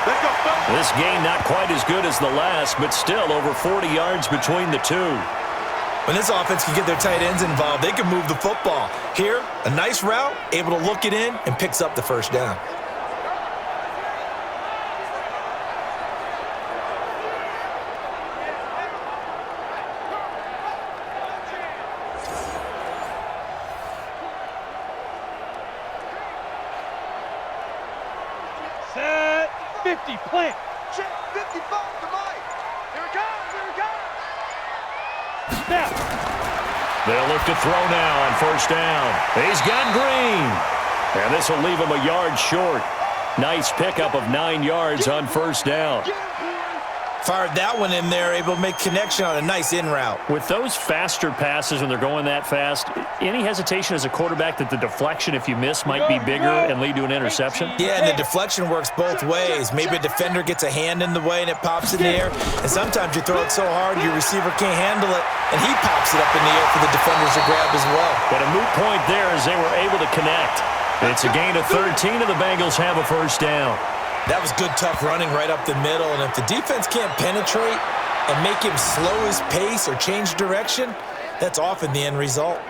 This game not quite as good as the last, but still over 40 yards between the two. When this offense can get their tight ends involved, they can move the football. Here, a nice route, able to look it in, and picks up the first down. 50, plant. Check 55 to Mike. Here it comes, here it comes. Snap. They'll look to throw now on first down. He's got Green. And this will leave him a yard short. Nice pickup of 9 yards on first down. Fired that one in there, able to make connection on a nice in route. With those faster passes when they're going that fast, any hesitation as a quarterback that the deflection, if you miss, might be bigger and lead to an interception? Yeah, and the deflection works both ways. Maybe a defender gets a hand in the way and it pops in the air. And sometimes you throw it so hard your receiver can't handle it, and he pops it up in the air for the defenders to grab as well. But a moot point there as they were able to connect. It's a gain of 13, and the Bengals have a first down. That was good, tough running right up the middle. And if the defense can't penetrate and make him slow his pace or change direction, that's often the end result.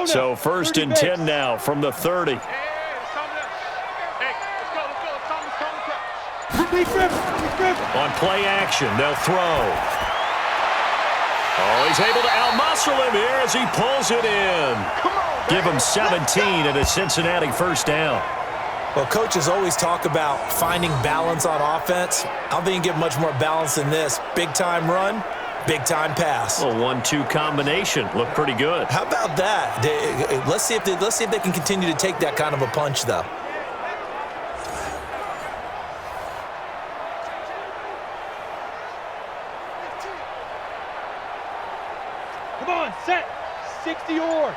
So first and 10 now from the 30. On play action, they'll throw. Oh, he's able to outmuscle him here as he pulls it in. Give him 17 and a Cincinnati first down. Well, coaches always talk about finding balance on offense. I don't think you can get much more balance than this. Big-time run, big-time pass. A 1-2 combination. Looked pretty good. How about that? Let's see if they can continue to take that kind of a punch, though. Come on, set. 60 yards.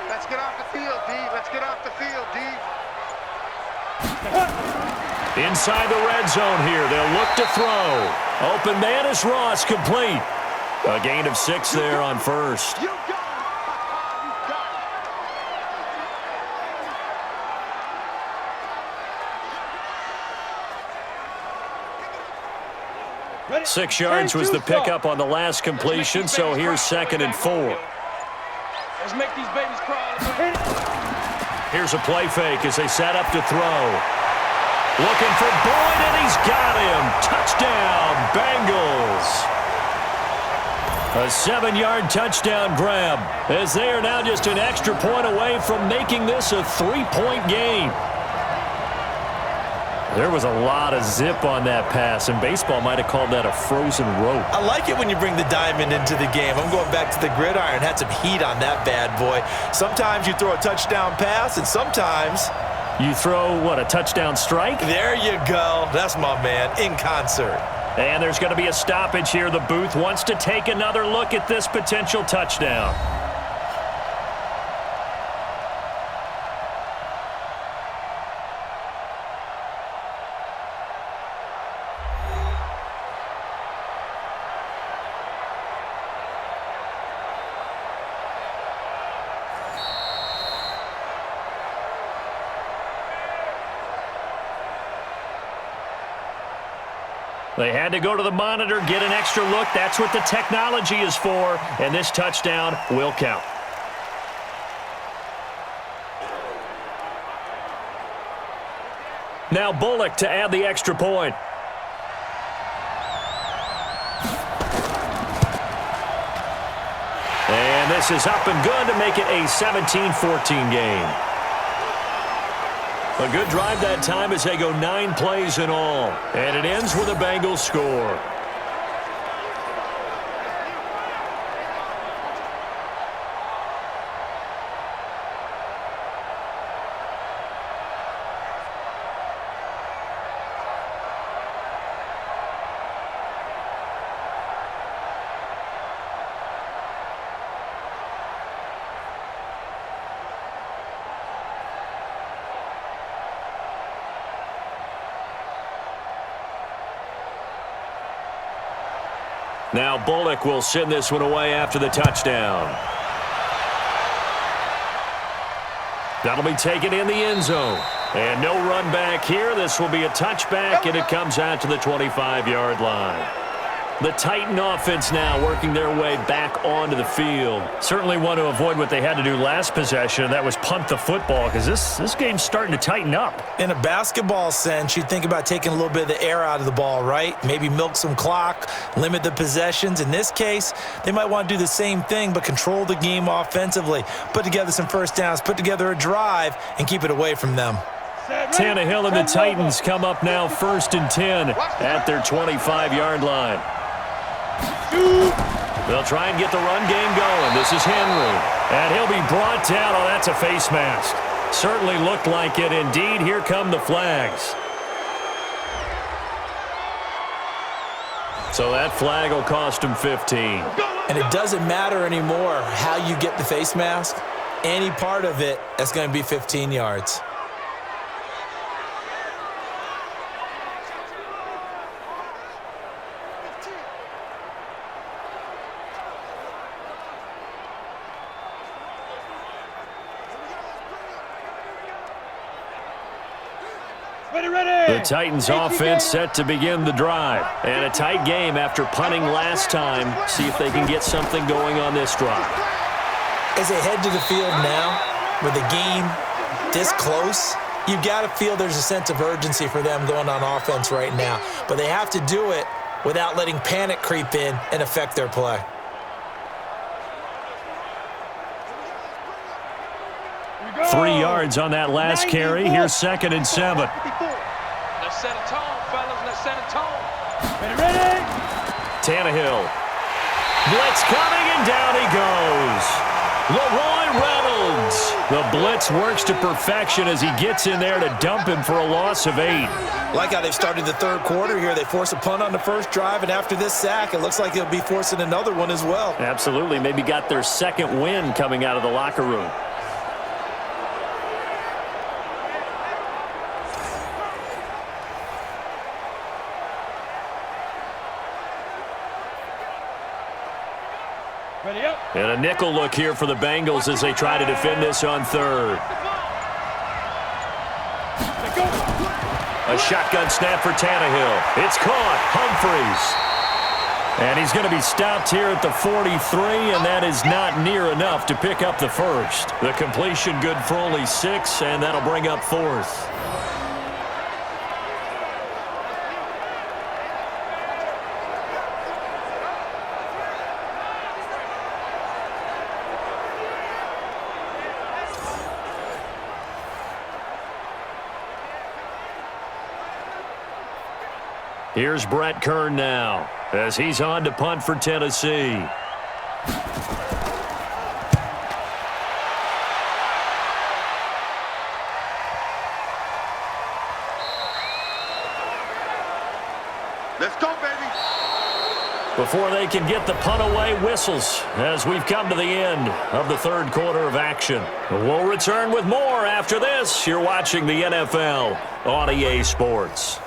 Let's get off the field, D. Let's get off the field, D. Inside the red zone here, they'll look to throw. Open man is Ross, complete. A gain of 6 there on first. You got it. You got it. 6 yards was the pickup on the last completion, so here's 2nd and 4. Let's make these babies cry. Here's a play fake as they set up to throw. Looking for Boyd, and he's got him. Touchdown, Bengals. A 7-yard touchdown grab, as they are now just an extra point away from making this a 3-point game. There was a lot of zip on that pass, and baseball might have called that a frozen rope. I like it when you bring the diamond into the game. I'm going back to the gridiron. Had some heat on that bad boy. Sometimes you throw a touchdown pass, and sometimes you throw, what, a touchdown strike? There you go. That's my man, in concert. And there's going to be a stoppage here. The booth wants to take another look at this potential touchdown. They had to go to the monitor, get an extra look. That's what the technology is for, and this touchdown will count. Now Bullock to add the extra point. And this is up and good to make it a 17-14 game. A good drive that time as they go 9 plays in all. And it ends with a Bengals score. Now Bullock will send this one away after the touchdown. That'll be taken in the end zone. And no run back here. This will be a touchback, and it comes out to the 25-yard line. The Titan offense now working their way back onto the field. Certainly want to avoid what they had to do last possession, and that was punt the football, because this game's starting to tighten up. In a basketball sense, you think about taking a little bit of the air out of the ball, right? Maybe milk some clock, limit the possessions. In this case, they might want to do the same thing, but control the game offensively. Put together some first downs, put together a drive, and keep it away from them. Tannehill and the Titans come up now 1st and 10 at their 25-yard line. They'll try and get the run game going. This is Henry. And he'll be brought down. Oh, that's a face mask. Certainly looked like it. Indeed, here come the flags. So that flag will cost him 15. And it doesn't matter anymore how you get the face mask. Any part of it, that's going to be 15 yards. The Titans offense set to begin the drive. And a tight game after punting last time. See if they can get something going on this drive. As they head to the field now, with the game this close, you've got to feel there's a sense of urgency for them going on offense right now. But they have to do it without letting panic creep in and affect their play. Three yards on that last carry. Here's 2nd and 7. Let's set a tone, fellas. Let's set a tone. Ready? Tannehill. Blitz coming, and down he goes. Leroy Reynolds. The blitz works to perfection as he gets in there to dump him for a loss of 8. Like how they've started the third quarter here. They force a punt on the first drive, and after this sack, it looks like they'll be forcing another one as well. Absolutely. Maybe got their second win coming out of the locker room. Ready up. And a nickel look here for the Bengals as they try to defend this on 3rd. A shotgun snap for Tannehill. It's caught. Humphreys. And he's going to be stopped here at the 43, and that is not near enough to pick up the first. The completion good for only 6, and that'll bring up 4th. Here's Brett Kern now as he's on to punt for Tennessee. Let's go, baby. Before they can get the punt away, whistles as we've come to the end of the 3rd quarter of action. We'll return with more after this. You're watching the NFL on EA Sports.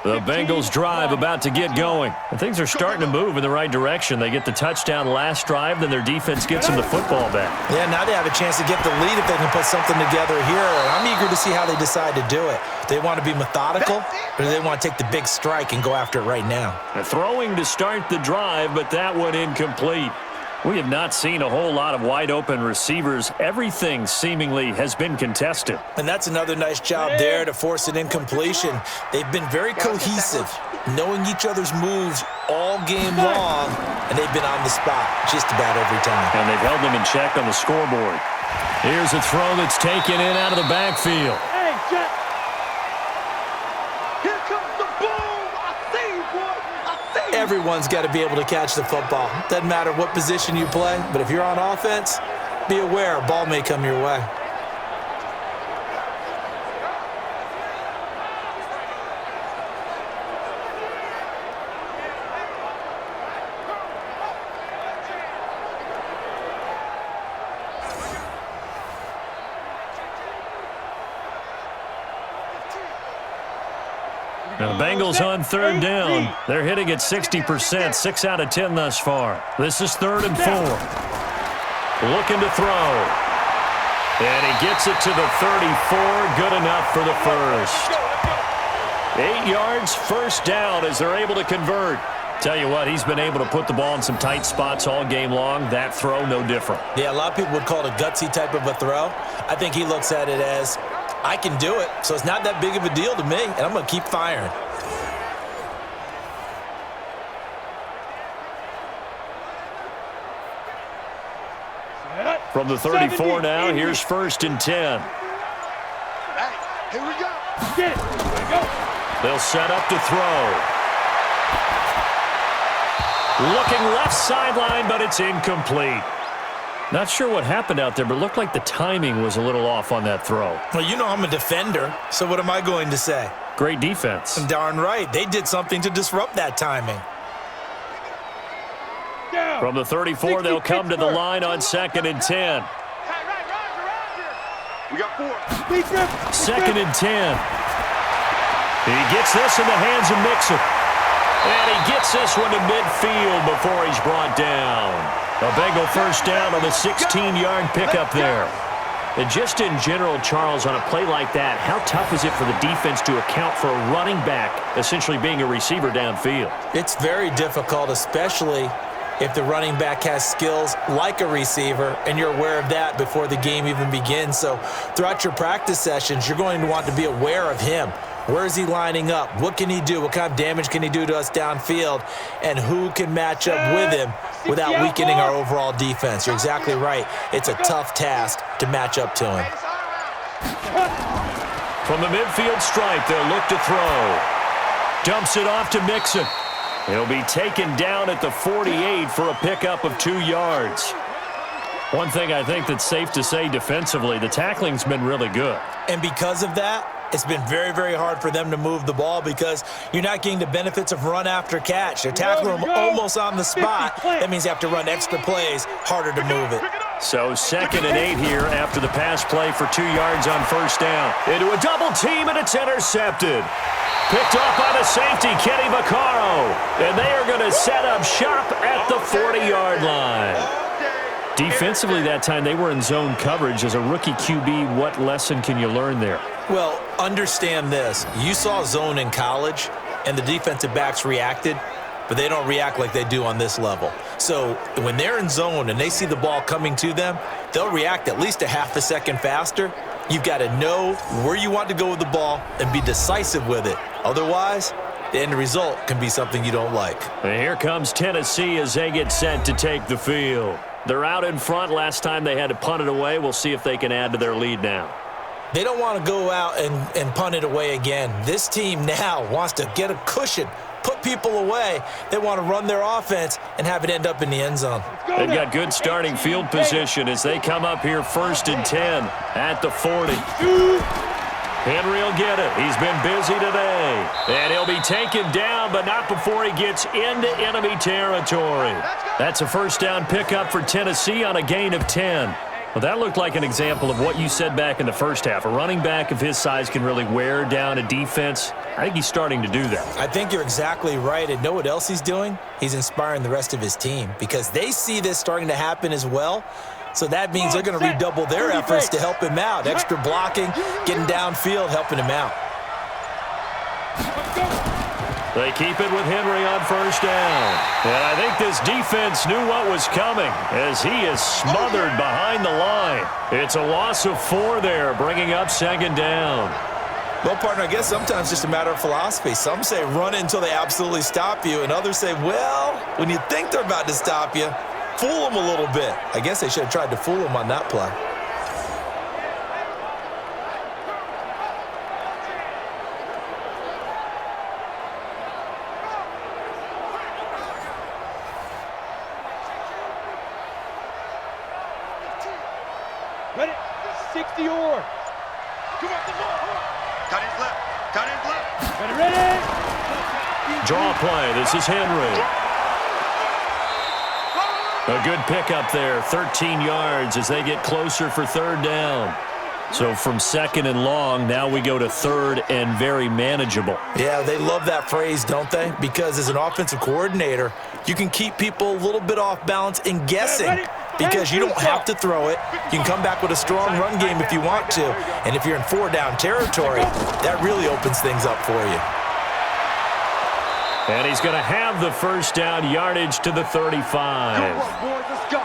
The Bengals drive about to get going. And things are starting to move in the right direction. They get the touchdown last drive, then their defense gets them the football back. Yeah, now they have a chance to get the lead if they can put something together here. I'm eager to see how they decide to do it. Do they want to be methodical, or do they want to take the big strike and go after it right now? Throwing to start the drive, but that one incomplete. We have not seen a whole lot of wide-open receivers. Everything seemingly has been contested. And that's another nice job there to force an incompletion. They've been very cohesive, knowing each other's moves all game long, and they've been on the spot just about every time. And they've held them in check on the scoreboard. Here's a throw that's taken in out of the backfield. Hey, Jack. Here comes the boom. I see you, boy. I see you. Everyone's got to be able to catch the football. Doesn't matter what position you play, but if you're on offense, be aware a ball may come your way. Now the Bengals on third down. They're hitting at 60%, 6 out of 10 thus far. This is 3rd and 4. Looking to throw. And he gets it to the 34. Good enough for the first. 8 yards, first down as they're able to convert. Tell you what, he's been able to put the ball in some tight spots all game long. That throw, no different. Yeah, a lot of people would call it a gutsy type of a throw. I think he looks at it as, I can do it, so it's not that big of a deal to me, and I'm going to keep firing. From the 34 now, here's 1st and 10. Hey, here we go. Get it. Here we go. They'll set up to throw. Looking left sideline, but it's incomplete. Not sure what happened out there, but it looked like the timing was a little off on that throw. Well, you know I'm a defender, so what am I going to say? Great defense. Darn right. They did something to disrupt that timing. Down. From the 34, they'll come to the line on 2nd and 10. We got 4. 2nd and 10. He gets this in the hands of Mixon. And he gets this one to midfield before he's brought down. A Bengal first down on the 16-yard pickup there. And just in general, Charles, on a play like that, how tough is it for the defense to account for a running back essentially being a receiver downfield? It's very difficult, especially if the running back has skills like a receiver, and you're aware of that before the game even begins. So throughout your practice sessions, you're going to want to be aware of him. Where is he lining up? What can he do? What kind of damage can he do to us downfield? And who can match up with him without weakening our overall defense? You're exactly right. It's a tough task to match up to him. From the midfield stripe, they'll look to throw. Dumps it off to Mixon. He'll be taken down at the 48 for a pickup of 2 yards. One thing I think that's safe to say defensively, the tackling's been really good. And because of that, it's been very, very hard for them to move the ball because you're not getting the benefits of run after catch. They're tackling them almost on the spot. That means you have to run extra plays, harder to move it. So 2nd and 8 here after the pass play for 2 yards on first down. Into a double team, and it's intercepted. Picked off by the safety, Kenny Vaccaro. And they are going to set up shop at the 40-yard line. Defensively that time, they were in zone coverage. As a rookie QB, what lesson can you learn there? Well, understand this. You saw zone in college, and the defensive backs reacted, but they don't react like they do on this level. So when they're in zone and they see the ball coming to them, they'll react at least a half a second faster. You've got to know where you want to go with the ball and be decisive with it. Otherwise, the end result can be something you don't like. And here comes Tennessee as they get set to take the field. They're out in front. Last time they had to punt it away. We'll see if they can add to their lead now. They don't want to go out and punt it away again. This team now wants to get a cushion, put people away. They want to run their offense and have it end up in the end zone. They've got good starting field position as they come up here 1st and 10 at the 40. Henry will get it. He's been busy today. And he'll be taken down, but not before he gets into enemy territory. That's a first down pickup for Tennessee on a gain of 10. Well, that looked like an example of what you said back in the first half. A running back of his size can really wear down a defense. I think he's starting to do that. I think you're exactly right. And know what else he's doing? He's inspiring the rest of his team because they see this starting to happen as well. So that means they're going to redouble their efforts to help him out. Extra blocking, getting downfield, helping him out. They keep it with Henry on first down. And I think this defense knew what was coming as he is smothered behind the line. It's a loss of 4 there, bringing up 2nd down. Well, partner, I guess sometimes it's just a matter of philosophy. Some say run until they absolutely stop you, and others say, well, when you think they're about to stop you, fool them a little bit. I guess they should have tried to fool them on that play. Ready? 60 or. Come on, the ball. Cut his left. Cut his left. Ready? Draw play. This is Henry. A good pickup there. 13 yards as they get closer for 3rd down. So from second and long, now we go to third and very manageable. Yeah, they love that phrase, don't they? Because as an offensive coordinator, you can keep people a little bit off balance and guessing because you don't have to throw it. You can come back with a strong run game if you want to. And if you're in 4-down territory, that really opens things up for you. And he's going to have the first down, yardage to the 35.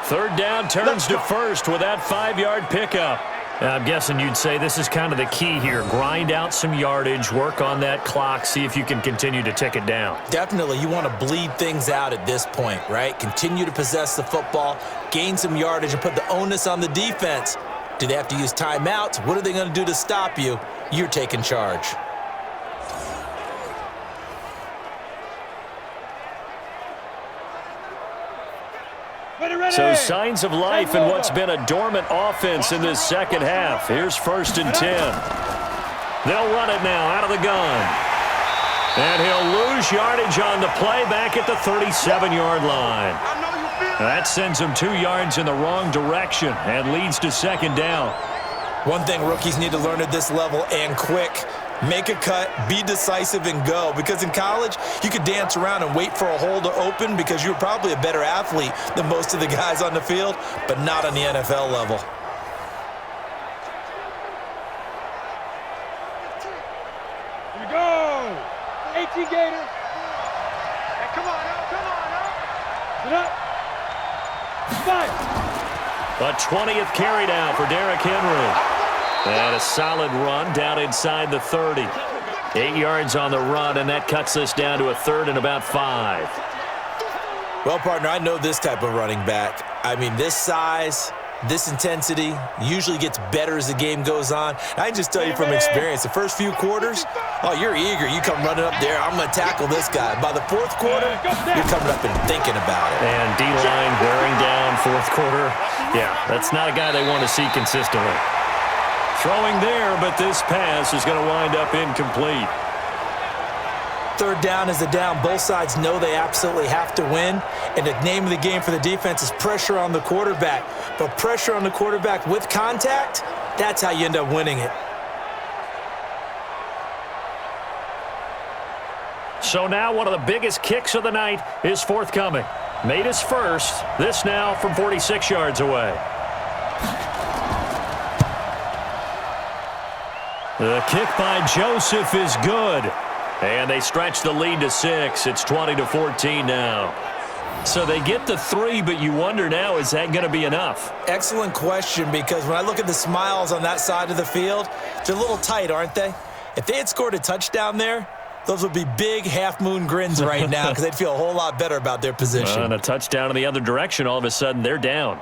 Third down turns to first with that 5-yard pickup. I'm guessing you'd say this is kind of the key here. Grind out some yardage, work on that clock, see if you can continue to tick it down. Definitely. You want to bleed things out at this point, right? Continue to possess the football, gain some yardage, and put the onus on the defense. Do they have to use timeouts? What are they going to do to stop you? You're taking charge. So signs of life in what's been a dormant offense in this second half. Here's 1st and 10. They'll run it now out of the gun. And he'll lose yardage on the play back at the 37-yard line. That sends him 2 yards in the wrong direction and leads to second down. One thing rookies need to learn at this level and quick. Make a cut, be decisive, and go. Because in college, you could dance around and wait for a hole to open because you're probably a better athlete than most of the guys on the field, but not on the NFL level. Here we go. 18 Gator. Hey, come on now, come on now. Sit up. 5. A 20th carry down for Derrick Henry. And a solid run down inside the 30. 8 yards on the run, and that cuts us down to a 3rd and about 5. Well, partner, I know this type of running back. I mean, this size, this intensity usually gets better as the game goes on. I can just tell you from experience, the first few quarters, oh, you're eager. You come running up there, I'm going to tackle this guy. By the 4th quarter, you're coming up and thinking about it. And D-line wearing down 4th quarter. Yeah, that's not a guy they want to see consistently. Throwing there, but this pass is going to wind up incomplete. 3rd down is the down. Both sides know they absolutely have to win. And the name of the game for the defense is pressure on the quarterback. But pressure on the quarterback with contact, that's how you end up winning it. So now one of the biggest kicks of the night is forthcoming. Made his first. This now from 46 yards away. The kick by Joseph is good. And they stretch the lead to 6. It's 20-14 now. So they get the 3, but you wonder now, is that going to be enough? Excellent question, because when I look at the smiles on that side of the field, they're a little tight, aren't they? If they had scored a touchdown there, those would be big half-moon grins right now because they'd feel a whole lot better about their position. And a touchdown in the other direction, all of a sudden they're down.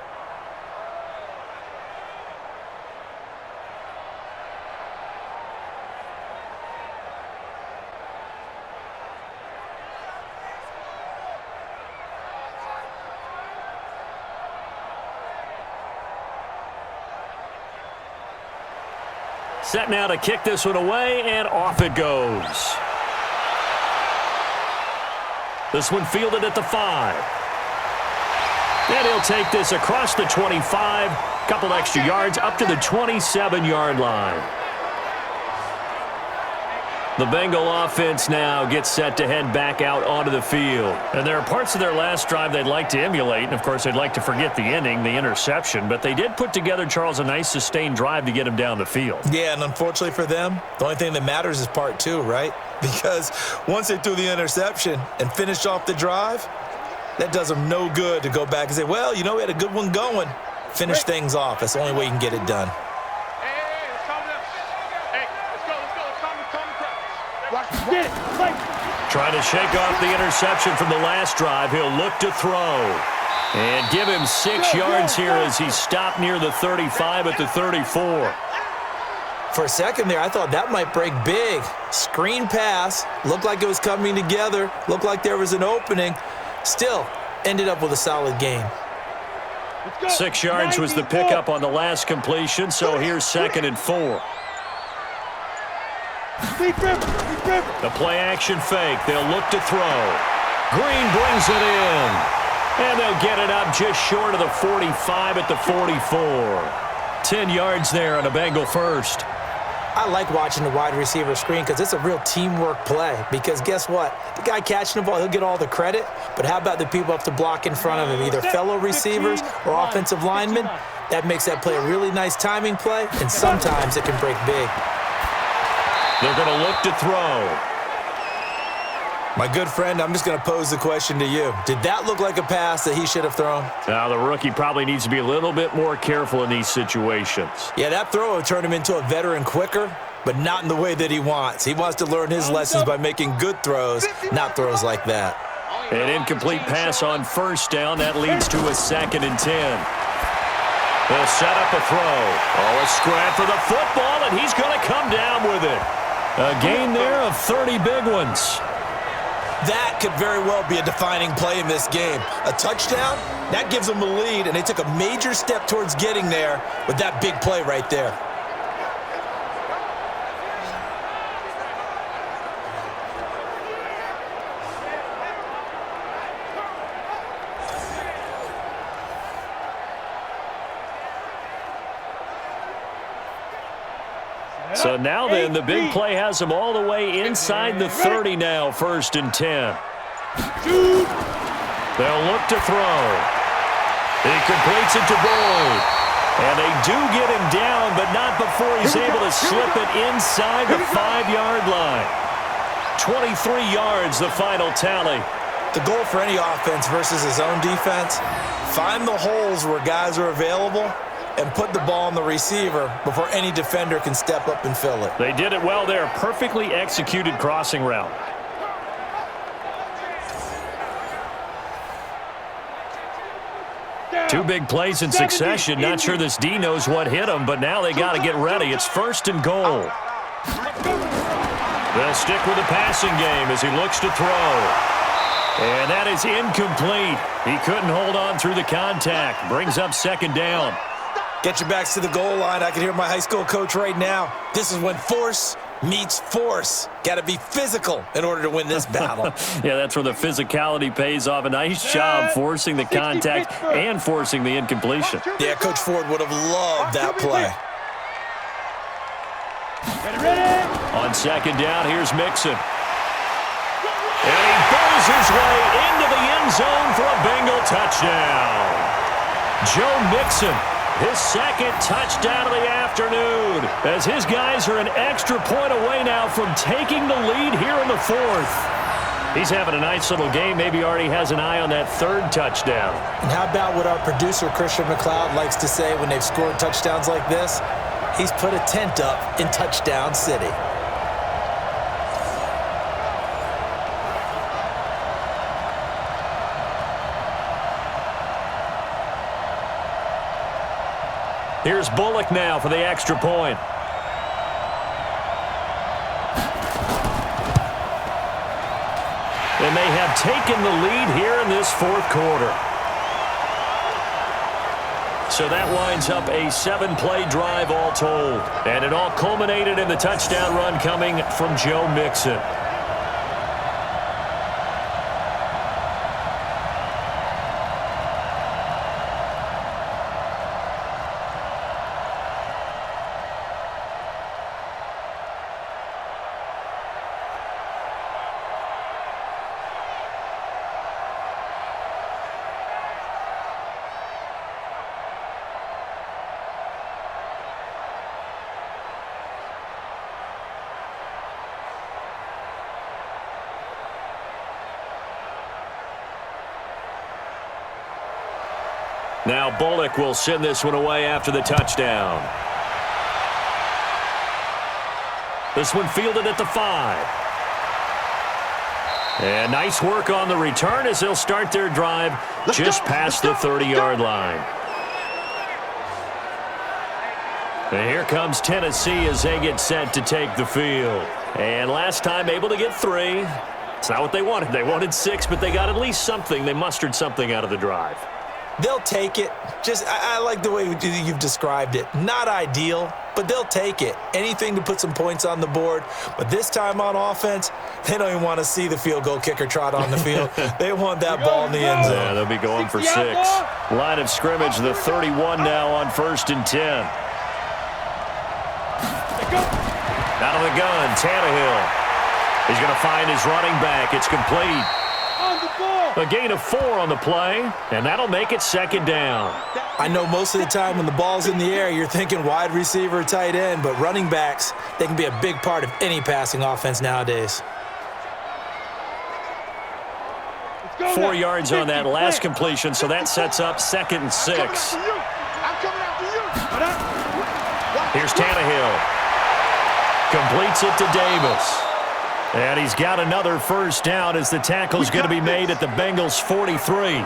Set now to kick this one away, and off it goes. This one fielded at the 5. And he'll take this across the 25, couple extra yards up to the 27-yard line. The Bengal offense now gets set to head back out onto the field. And there are parts of their last drive they'd like to emulate, and of course they'd like to forget the ending, the interception, but they did put together, Charles, a nice sustained drive to get him down the field. Yeah, and unfortunately for them, the only thing that matters is part 2, right? Because once they threw the interception and finished off the drive, that does them no good to go back and say, well, you know, we had a good one going. Finish things off. That's the only way you can get it done. Trying to shake off the interception from the last drive. He'll look to throw. And give him 6 yards here as he stopped near the 35 at the 34. For a second there, I thought that might break big. Screen pass. Looked like it was coming together. Looked like there was an opening. Still, ended up with a solid game. 6 yards was the pickup on the last completion, so here's 2nd and 4. The play action fake. They'll look to throw. Green brings it in. And they'll get it up just short of the 45 at the 44. 10 yards there on a Bengal first. I like watching the wide receiver screen because it's a real teamwork play. Because guess what? The guy catching the ball, he'll get all the credit. But how about the people have to block in front of him, either fellow receivers or offensive linemen? That makes that play a really nice timing play, and sometimes it can break big. They're going to look to throw. My good friend, I'm just going to pose the question to you. Did that look like a pass that he should have thrown? Now, the rookie probably needs to be a little bit more careful in these situations. Yeah, that throw will turn him into a veteran quicker, but not in the way that he wants. He wants to learn his lessons by making good throws, not throws like that. An incomplete pass on first down. That leads to a 2nd and 10. They'll set up a throw. Oh, a scrap for the football, and he's going to come down with it. A gain there of 30 big ones. That could very well be a defining play in this game. A touchdown, that gives them the lead, and they took a major step towards getting there with that big play right there. So now then, the big play has them all the way inside the 30 now, 1st and 10. They'll look to throw. He completes it to Boyd. And they do get him down, but not before he's able to slip it inside the 5-yard line. 23 yards, the final tally. The goal for any offense versus his own defense, find the holes where guys are available and put the ball on the receiver before any defender can step up and fill it. They did it well there. Perfectly executed crossing route. Two big plays in succession. Not sure this D knows what hit him, but now they got to get ready. It's 1st and goal. They'll stick with the passing game as he looks to throw. And that is incomplete. He couldn't hold on through the contact. Brings up 2nd down. Get your backs to the goal line. I can hear my high school coach right now. This is when force meets force. Got to be physical in order to win this battle. Yeah, that's where the physicality pays off. A nice job forcing the contact and forcing the incompletion. Yeah, Coach Ford would have loved that play. On 2nd down, here's Mixon. And he bowls his way into the end zone for a Bengal touchdown. Joe Mixon, his 2nd touchdown of the afternoon, as his guys are an extra point away now from taking the lead here in the 4th. He's having a nice little game. Maybe already has an eye on that 3rd touchdown. And how about what our producer, Christian McLeod, likes to say when they've scored touchdowns like this? He's put a tent up in Touchdown City. Here's Bullock now for the extra point. And they have taken the lead here in this 4th quarter. So that winds up a 7-play drive all told. And it all culminated in the touchdown run coming from Joe Mixon. Now Bullock will send this one away after the touchdown. This one fielded at the 5. And nice work on the return as they'll start their drive just past the 30-yard line. And here comes Tennessee as they get set to take the field. And last time able to get 3. It's not what they wanted. They wanted 6, but they got at least something. They mustered something out of the drive. They'll take it. I like the way you've described it. Not ideal, but they'll take it. Anything to put some points on the board. But this time on offense, they don't even want to see the field goal kicker trot on the field. They want that ball in the end zone. Yeah, they'll be going for 6. Line of scrimmage, the 31 now on 1st and 10. Out of the gun, Tannehill. He's going to find his running back. It's complete. A gain of 4 on the play, and that'll make it second down. I know most of the time when the ball's in the air, you're thinking wide receiver, tight end, but running backs, they can be a big part of any passing offense nowadays. 4 yards on that last completion, so that sets up 2nd and 6. Here's Tannehill. Completes it to Davis. And he's got another first down as the tackle's going to be made at the Bengals' 43.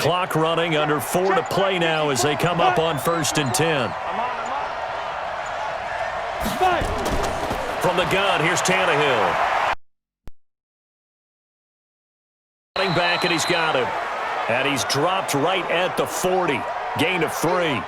Clock running, under 4 to play now as they come up on 1st and 10. From the gun, here's Tannehill. Running back, and he's got him. And he's dropped right at the 40. Gain of 3.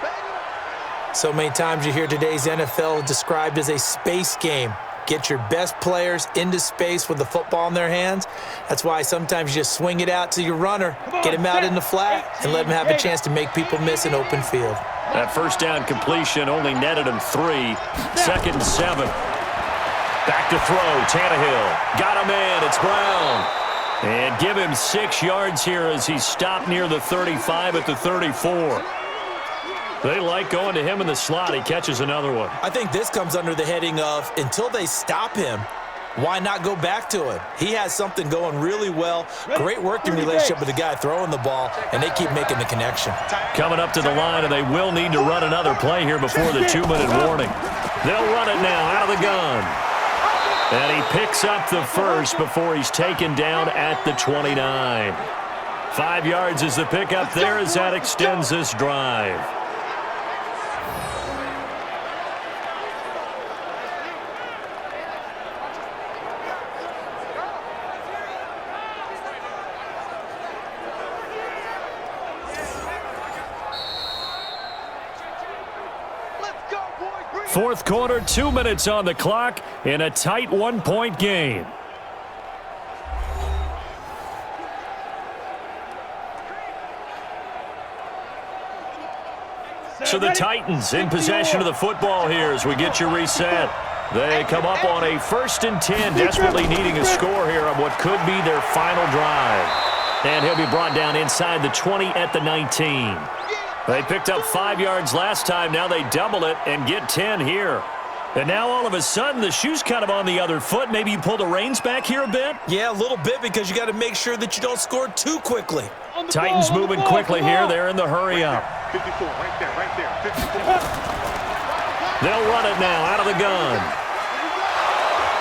So many times you hear today's NFL described as a space game. Get your best players into space with the football in their hands. That's why sometimes you just swing it out to your runner, get him out in the flat, and let him have a chance to make people miss an open field. That first down completion only netted him 3. 2nd and 7. Back to throw. Tannehill. Got a man. It's Brown. And give him 6 yards here as he's stopped near the 35 at the 34. They like going to him in the slot. He catches another one. I think this comes under the heading of, until they stop him, why not go back to him? He has something going really well. Great working relationship with the guy throwing the ball, and they keep making the connection. Coming up to the line, and they will need to run another play here before the 2-minute warning. They'll run it now out of the gun. And he picks up the first before he's taken down at the 29. 5 yards is the pickup there as that extends this drive. Fourth quarter, 2 minutes on the clock in a tight 1-point game. So the Titans in possession of the football here as we get you reset. They come up on a 1st and 10, desperately needing a score here on what could be their final drive. And he'll be brought down inside the 20 at the 19. They picked up 5 yards last time. Now they double it and get 10 here. And now all of a sudden the shoe's kind of on the other foot. Maybe you pull the reins back here a bit? Yeah, a little bit, because you got to make sure that you don't score too quickly. Titans moving quickly here. They're in the hurry up. 54, right there, 54. They'll run it now out of the gun.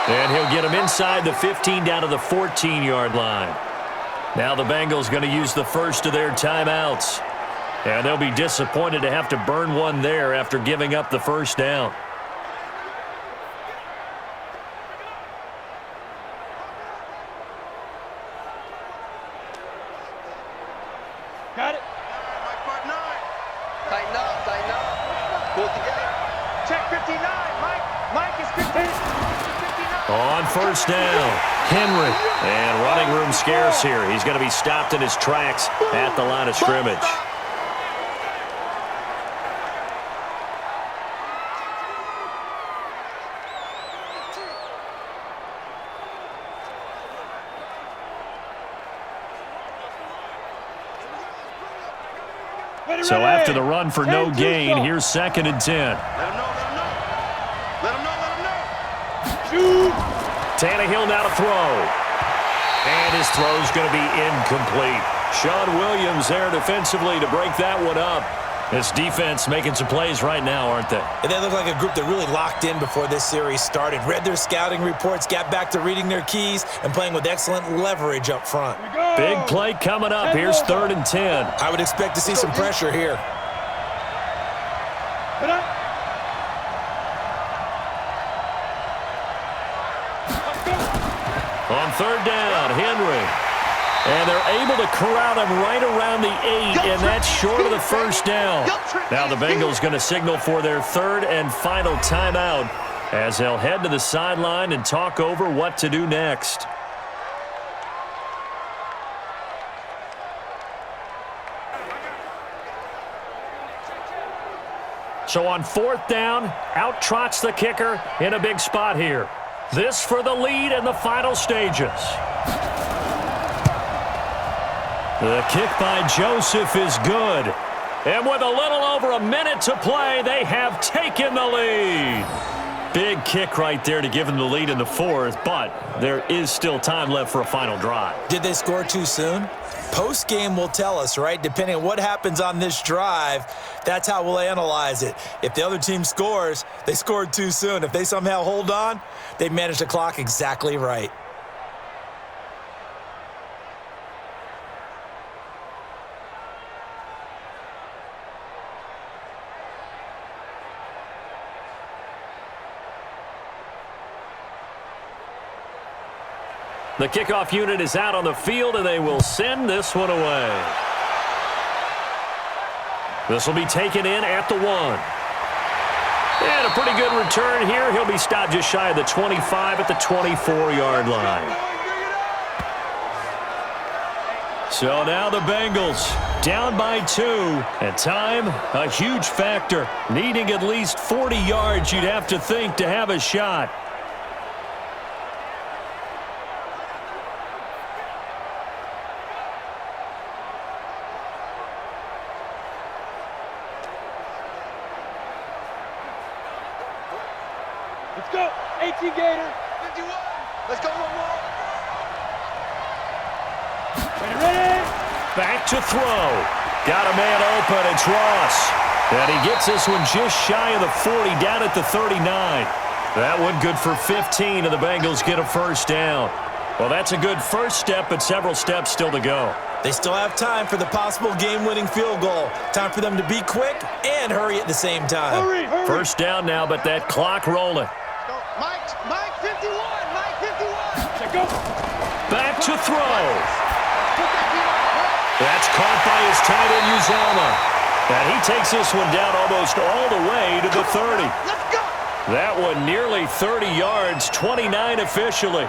And he'll get him inside the 15 down to the 14-yard line. Now the Bengals going to use the first of their timeouts. And they'll be disappointed to have to burn one there after giving up the first down. Got it. Tighten up, tighten up. Pull it together. Check 59, Mike is 15. 59. On first down, Henry. And running room scarce here. He's going to be stopped in his tracks at the line of scrimmage. So after the run for no gain, here's 2nd and 10. Let him know, let him know. Let him know. Shoot. Tannehill now to throw. And his throw's going to be incomplete. Sean Williams there defensively to break that one up. This defense making some plays right now, aren't they? And they look like a group that really locked in before this series started. Read their scouting reports, got back to reading their keys, and playing with excellent leverage up front. Big play coming up. Here's 3rd and 10. I would expect to see some pressure here. On 3rd down, And they're able to corral him right around the 8, and that's short of the first down. Now the Bengals going to signal for their third and final timeout as they'll head to the sideline and talk over what to do next. So on fourth down, out trots the kicker in a big spot here. This for the lead in the final stages. The kick by Joseph is good. And with a little over a minute to play, they have taken the lead. Big kick right there to give them the lead in the fourth, but there is still time left for a final drive. Did they score too soon? Post-game will tell us, right? Depending on what happens on this drive, that's how we'll analyze it. If the other team scores, they scored too soon. If they somehow hold on, they managed the clock exactly right. The kickoff unit is out on the field, and they will send this one away. This will be taken in at the 1. And a pretty good return here. He'll be stopped just shy of the 25 at the 24-yard line. So now the Bengals down by 2. And time, a huge factor. Needing at least 40 yards, you'd have to think, to have a shot. Let's go. 18 Gator. 51. Let's go one more. Ready? Back to throw. Got a man open. It's Ross. And he gets this one just shy of the 40, down at the 39. That one good for 15, and the Bengals get a first down. Well, that's a good first step, but several steps still to go. They still have time for the possible game-winning field goal. Time for them to be quick and hurry at the same time. Hurry, hurry. First down now, but that clock rolling. Go. Mike 51. Mike 51. Go. Back to throw. That's caught by his tight end, Uzama. And he takes this one down almost all the way to the 30. Let's go. That one nearly 30 yards, 29 officially.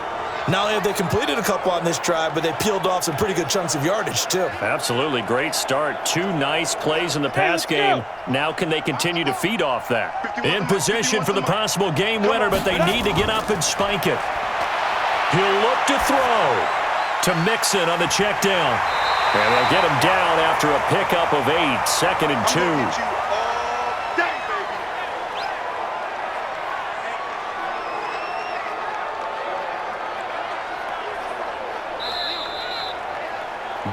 Not only have they completed a couple on this drive, but they peeled off some pretty good chunks of yardage, too. Absolutely great start. 2 nice plays in the pass game. Now can they continue to feed off that? In position for the possible game winner, but they need to get up and spike it. He'll look to throw to Mixon on the check down. And they'll get him down after a pickup of 8, 2nd and 2.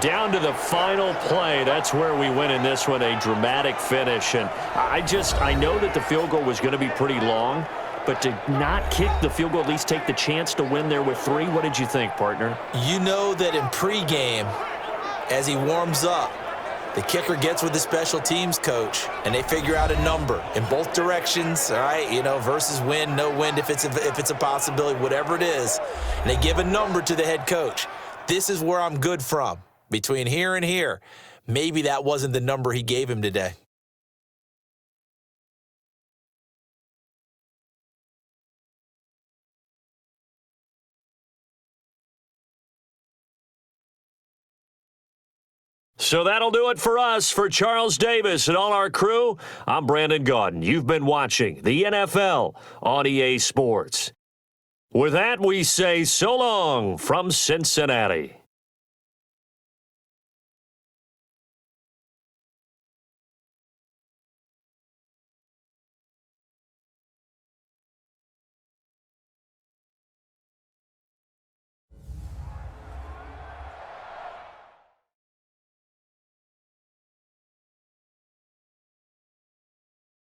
Down to the final play. That's where we win in this one, a dramatic finish. And I know that the field goal was going to be pretty long, but to not kick the field goal, at least take the chance to win there with 3, what did you think, partner? You know that in pregame, as he warms up, the kicker gets with the special teams coach, and they figure out a number in both directions, all right, versus win, no win, if it's a possibility, whatever it is. And they give a number to the head coach. This is where I'm good from. Between here and here, maybe that wasn't the number he gave him today. So that'll do it for us. For Charles Davis and all our crew, I'm Brandon Gaudin. You've been watching the NFL on EA Sports. With that, we say so long from Cincinnati.